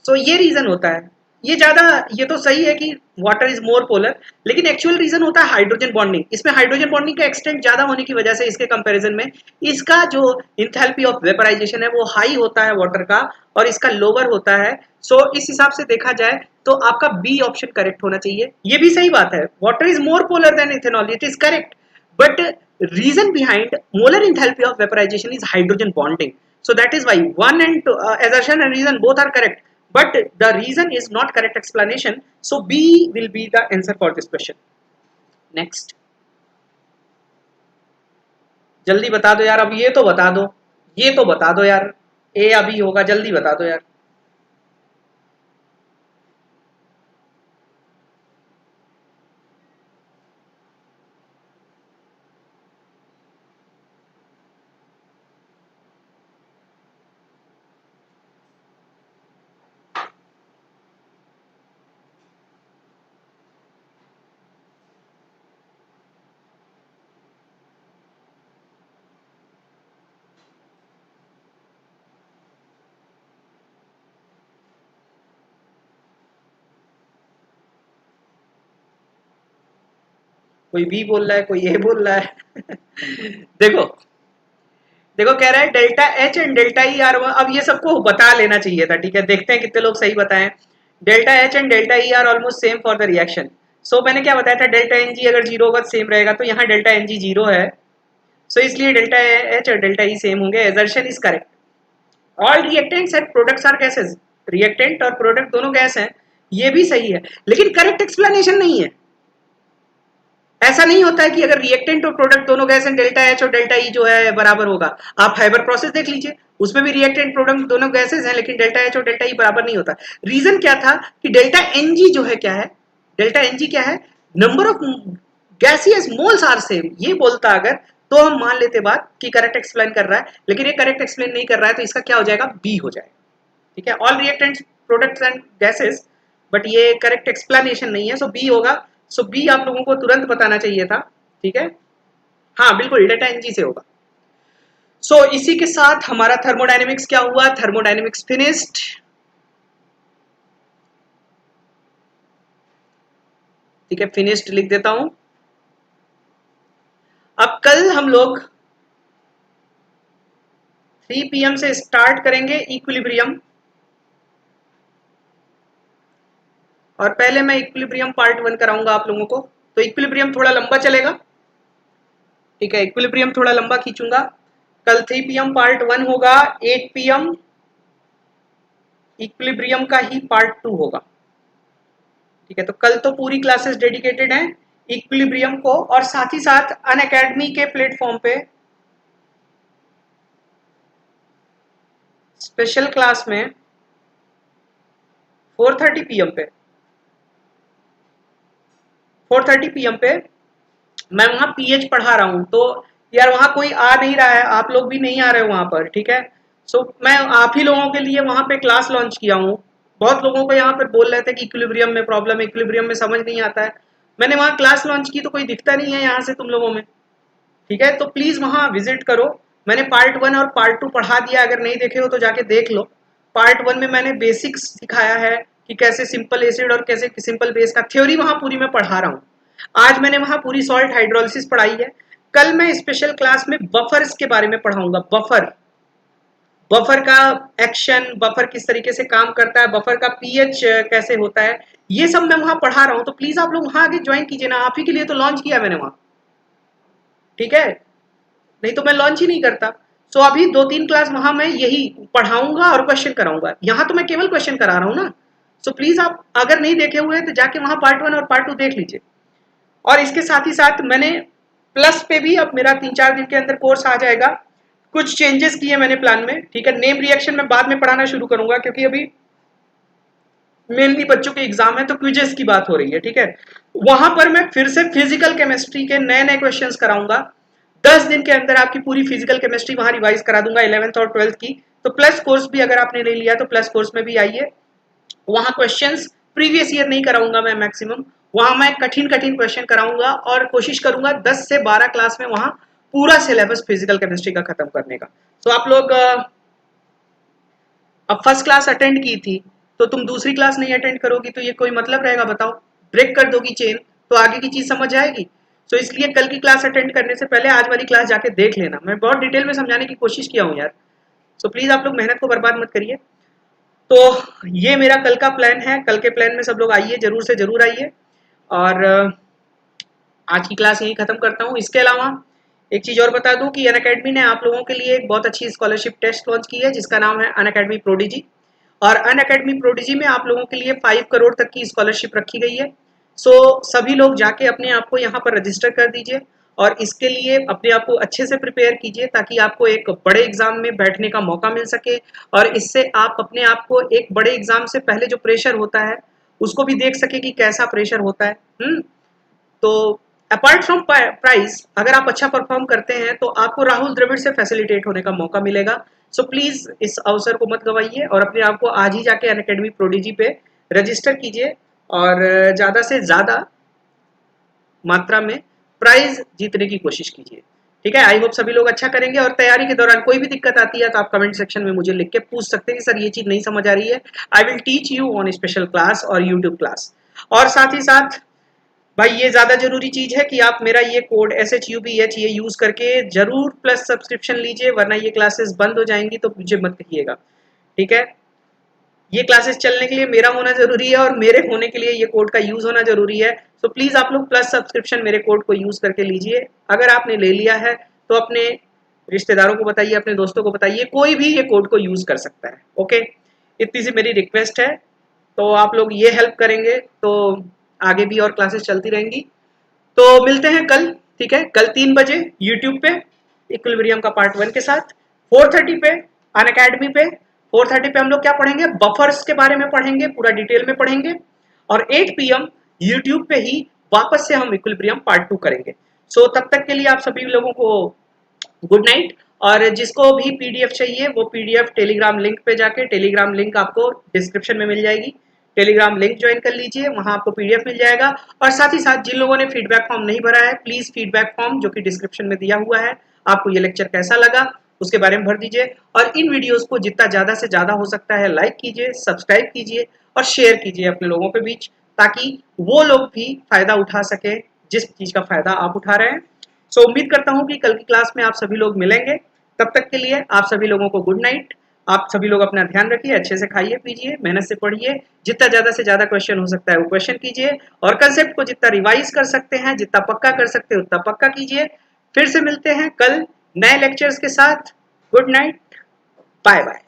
सो ये रीजन होता है। ये ज्यादा, ये तो सही है कि वाटर इज मोर पोलर, लेकिन एक्चुअल रीजन होता है हाइड्रोजन बॉन्डिंग। इसमें हाइड्रोजन बॉन्डिंग का एक्सटेंट ज्यादा होने की वजह से इसके कंपैरिजन में इसका जो इंथैल्पी ऑफ वेपराइजेशन है वो हाई होता है वाटर का, और इसका लोअर होता है। सो इस हिसाब से देखा जाए तो आपका बी ऑप्शन करेक्ट होना चाहिए। ये भी सही बात है, water is more polar than ethanol, it is correct, but reason behind molar enthalpy of vaporization is hydrogen bonding. So that is why one and two, assertion and reason both are correct, but the reason is not correct explanation. So B will be the answer for this question. Next, जल्दी बता दो यार, अब ये तो बता दो, ये तो बता दो यार, ए या बी होगा, जल्दी बता दो यार। कोई बी बोल रहा है, कोई ए बोल रहा है। देखो देखो कह रहा है delta H and delta E are, अब ये सबको बता लेना चाहिए था, ठीक है, देखते हैं कितने लोग सही बताएं। Delta H and delta E are almost same for the reaction. So मैंने क्या बताया था, डेल्टा एन जी अगर जीरो होगा तो सेम रहेगा, तो यहाँ डेल्टा एन जी जीरो है, सो इसलिए डेल्टा एच और डेल्टा ई सेम होंगे। Assertion is correct. All reactants and products are gases, reactant और प्रोडक्ट दोनों गैस हैं, ये भी सही है, लेकिन करेक्ट एक्सप्लेनेशन नहीं है। ऐसा नहीं होता है कि अगर रिएक्टेंट और प्रोडक्ट दोनों गैस हैं डेल्टा एच और डेल्टा ई जो है बराबर होगा। आप फाइबर प्रोसेस देख लीजिए, उसमें भी रिएक्टेंट प्रोडक्ट दोनों गैसेस हैं, लेकिन डेल्टा एच और डेल्टा ई बराबर नहीं होता। रीजन क्या था कि डेल्टा एन जी जो है क्या है, डेल्टा एन जी क्या है, number of gaseous moles are same, ये बोलता अगर तो हम मान लेते बात कि करेक्ट एक्सप्लेन कर रहा है, लेकिन ये करेक्ट एक्सप्लेन नहीं कर रहा है, तो इसका क्या हो जाएगा, बी हो जाएगा। ठीक है, all reactants products and gases, but ये करेक्ट एक्सप्लेनेशन नहीं है, सो बी होगा। सो बी आप लोगों को तुरंत बताना चाहिए था। ठीक है, हाँ बिल्कुल डेल्टा एनजी से होगा। सो इसी के साथ हमारा थर्मोडायनेमिक्स क्या हुआ, थर्मोडायनेमिक्स फिनिश्ड। ठीक है, फिनिश्ड लिख देता हूं। अब कल हम लोग 3 PM से स्टार्ट करेंगे इक्विलिब्रियम, और पहले मैं इक्विलिब्रियम पार्ट 1 कराऊंगा आप लोगों को, तो इक्विलिब्रियम थोड़ा लंबा चलेगा। ठीक है, इक्विलिब्रियम थोड़ा लंबा खींचूंगा। कल 3 PM पार्ट 1 होगा, 8 PM इक्विलिब्रियम का ही पार्ट 2 होगा। ठीक है, तो कल तो पूरी क्लासेस डेडिकेटेड हैं इक्विलिब्रियम को, और साथ ही साथ अनअकैडमी के प्लेटफॉर्म पे स्पेशल क्लास में 4:30 PM पे 4:30 PM पे मैं वहां पीएच पढ़ा रहा हूं, तो यार वहां कोई आ नहीं रहा है, आप लोग भी नहीं आ रहे हो वहां पर। ठीक है, सो मैं आप ही लोगों के लिए वहां पे क्लास लॉन्च किया हूं। बहुत लोगों को यहाँ पर बोल रहे थे कि इक्विलिब्रियम में प्रॉब्लम है, इक्विलिब्रियम में समझ नहीं आता है। मैंने वहां क्लास लॉन्च की तो कोई दिखता नहीं है यहाँ से तुम लोगों में। ठीक है, तो प्लीज वहां विजिट करो। मैंने पार्ट 1 और पार्ट 2 पढ़ा दिया, अगर नहीं देखे हो तो जाके देख लो। पार्ट 1 में मैंने बेसिक्स सिखाया है कि कैसे सिंपल एसिड और कैसे सिंपल बेस का थ्योरी वहां पूरी मैं पढ़ा रहा हूँ। आज मैंने वहां पूरी सॉल्ट हाइड्रोलिसिस पढ़ाई है। कल मैं स्पेशल क्लास में बफर्स के बारे में पढ़ाऊंगा। बफर का एक्शन, बफर किस तरीके से काम करता है, बफर का पीएच कैसे होता है, ये सब मैं वहां पढ़ा रहा हूं। तो प्लीज आप लोग वहां आगे ज्वाइन कीजिए ना, आप ही के लिए तो लॉन्च किया मैंने वहां। ठीक है, नहीं तो मैं लॉन्च ही नहीं करता। सो अभी 2-3 क्लास वहां मैं यही पढ़ाऊंगा और क्वेश्चन कराऊंगा। यहाँ तो मैं केवल क्वेश्चन करा रहा हूँ ना। सो प्लीज आप अगर नहीं देखे हुए तो जाके वहां पार्ट 1 और पार्ट 2 देख लीजिए। और इसके साथ ही साथ मैंने प्लस पे भी अब मेरा 3-4 दिन के अंदर कोर्स आ जाएगा। कुछ चेंजेस किए मैंने प्लान में। ठीक है, नेम रिएक्शन में बाद में पढ़ाना शुरू करूंगा, क्योंकि अभी मेनली बच्चों के एग्जाम है तो क्विजेस की बात हो रही है। ठीक है, वहां पर मैं फिर से फिजिकल केमिस्ट्री के नए नए क्वेश्चंस कराऊंगा। 10 दिन के अंदर आपकी पूरी फिजिकल केमिस्ट्री वहां रिवाइज करा दूंगा, 11th और 12th की। तो प्लस कोर्स भी अगर आपने ले लिया तो प्लस कोर्स में भी आइए। वहां क्वेश्चंस प्रीवियस ईयर नहीं कराऊंगा मैं मैक्सिमम, वहां मैं कठिन कठिन क्वेश्चन कराऊंगा, और कोशिश करूंगा 10 से 12 क्लास में वहां पूरा सिलेबस फिजिकल केमिस्ट्री का खत्म करने का। तो आप लोग अब फर्स्ट क्लास अटेंड की थी तो तुम दूसरी क्लास नहीं अटेंड करोगी तो ये कोई मतलब रहेगा, बताओ? ब्रेक कर दोगी चेन तो आगे की चीज समझ आएगी। तो इसलिए कल की क्लास अटेंड करने से पहले आज वाली क्लास जाके देख लेना। मैं बहुत डिटेल में समझाने की कोशिश किया हूँ यार, सो प्लीज आप लोग मेहनत को बर्बाद मत करिए। तो ये मेरा कल का प्लान है। कल के प्लान में सब लोग आइए, जरूर से जरूर आइए। और आज की क्लास यही खत्म करता हूँ। इसके अलावा एक चीज और बता दूं कि अनअकैडमी ने आप लोगों के लिए एक बहुत अच्छी स्कॉलरशिप टेस्ट लॉन्च की है, जिसका नाम है अनअकैडमी प्रोडिजी। और अनअकैडमी प्रोडिजी में आप लोगों के लिए 5 करोड़ तक की स्कॉलरशिप रखी गई है। सो सभी लोग जाके अपने आप को यहाँ पर रजिस्टर कर दीजिए, और इसके लिए अपने आप को अच्छे से प्रिपेयर कीजिए, ताकि आपको एक बड़े एग्जाम में बैठने का मौका मिल सके, और इससे आप अपने आप को एक बड़े एग्जाम से पहले जो प्रेशर होता है उसको भी देख सके कि कैसा प्रेशर होता है। तो अपार्ट फ्रॉम प्राइस, अगर आप अच्छा परफॉर्म करते हैं तो आपको राहुल द्रविड़ से फैसिलिटेट होने का मौका मिलेगा। सो प्लीज इस अवसर को मत गवाइए, और अपने आप को आज ही जाके अनअकैडमी प्रोडिजी पे रजिस्टर कीजिए, और ज्यादा से ज्यादा मात्रा में प्राइज जीतने की कोशिश कीजिए। ठीक है, आई होप सभी लोग अच्छा करेंगे। और तैयारी के दौरान कोई भी दिक्कत आती है तो आप कमेंट सेक्शन में मुझे लिख के पूछ सकते हैं कि सर ये चीज नहीं समझ आ रही है, I will teach you on special class और यूट्यूब क्लास। और साथ ही साथ भाई ये ज़्यादा ज़रूरी चीज़ है कि आप मेरा ये कोड SHUBH ये यूज़ करके ज़रूर प्लस सब्सक्रिप्शन लीजिए, वरना ये क्लासेस बंद हो जाएंगी तो मुझे मत कहिएगा, ठीक है। ये क्लासेस चलने के लिए मेरा होना ज़रूरी है और मेरे होने के लिए ये कोड का यूज़ होना ज़रूरी है। सो प्लीज़ आप लोग प्लस सब्सक्रिप्शन मेरे कोड को यूज़ करके लीजिए। अगर आपने ले लिया है तो अपने रिश्तेदारों को बताइए, अपने दोस्तों को बताइए, कोई भी ये कोड को यूज़ कर सकता है। ओके, इतनी सी मेरी रिक्वेस्ट है। तो आप लोग ये हेल्प करेंगे तो आगे भी और क्लासेस चलती रहेंगी। तो मिलते हैं कल, ठीक है, कल 3 बजे यूट्यूब पे इक्विलिब्रियम का पार्ट 1 के साथ, 4:30 पे अनअकैडमी पे। 4:30 पे हम लोग क्या पढ़ेंगे, बफर्स के बारे में पढ़ेंगे, पूरा डिटेल में पढ़ेंगे। और 8 PM यूट्यूब पे ही वापस से हम इक्विलिब्रियम पार्ट 2 करेंगे। सो तब तक के लिए आप सभी लोगों को गुड नाइट। और जिसको भी पीडीएफ चाहिए वो पीडीएफ टेलीग्राम लिंक पे जाके, टेलीग्राम लिंक आपको डिस्क्रिप्शन में मिल जाएगी, टेलीग्राम लिंक ज्वाइन कर लीजिए, वहां आपको पीडीएफ मिल जाएगा। और साथ ही साथ जिन लोगों ने फीडबैक फॉर्म नहीं भरा है, प्लीज फीडबैक फॉर्म जो कि डिस्क्रिप्शन में दिया हुआ है, आपको ये लेक्चर कैसा लगा उसके बारे में भर दीजिए। और इन वीडियोस को जितना ज्यादा से ज्यादा हो सकता है लाइक कीजिए, सब्सक्राइब कीजिए और शेयर कीजिए अपने लोगों के बीच, ताकि वो लोग भी फायदा उठा सके जिस चीज का फायदा आप उठा रहे हैं। सो उम्मीद करता हूँ कि कल की क्लास में आप सभी लोग मिलेंगे। तब तक के लिए आप सभी लोगों को गुड नाइट। आप सभी लोग अपना ध्यान रखिए, अच्छे से खाइए पीजिए, मेहनत से पढ़िए, जितना ज्यादा से ज्यादा क्वेश्चन हो सकता है वो क्वेश्चन कीजिए, और कंसेप्ट को जितना रिवाइज कर सकते हैं, जितना पक्का कर सकते हैं उतना पक्का कीजिए। फिर से मिलते हैं कल नए लेक्चर्स के साथ। Good night, bye bye.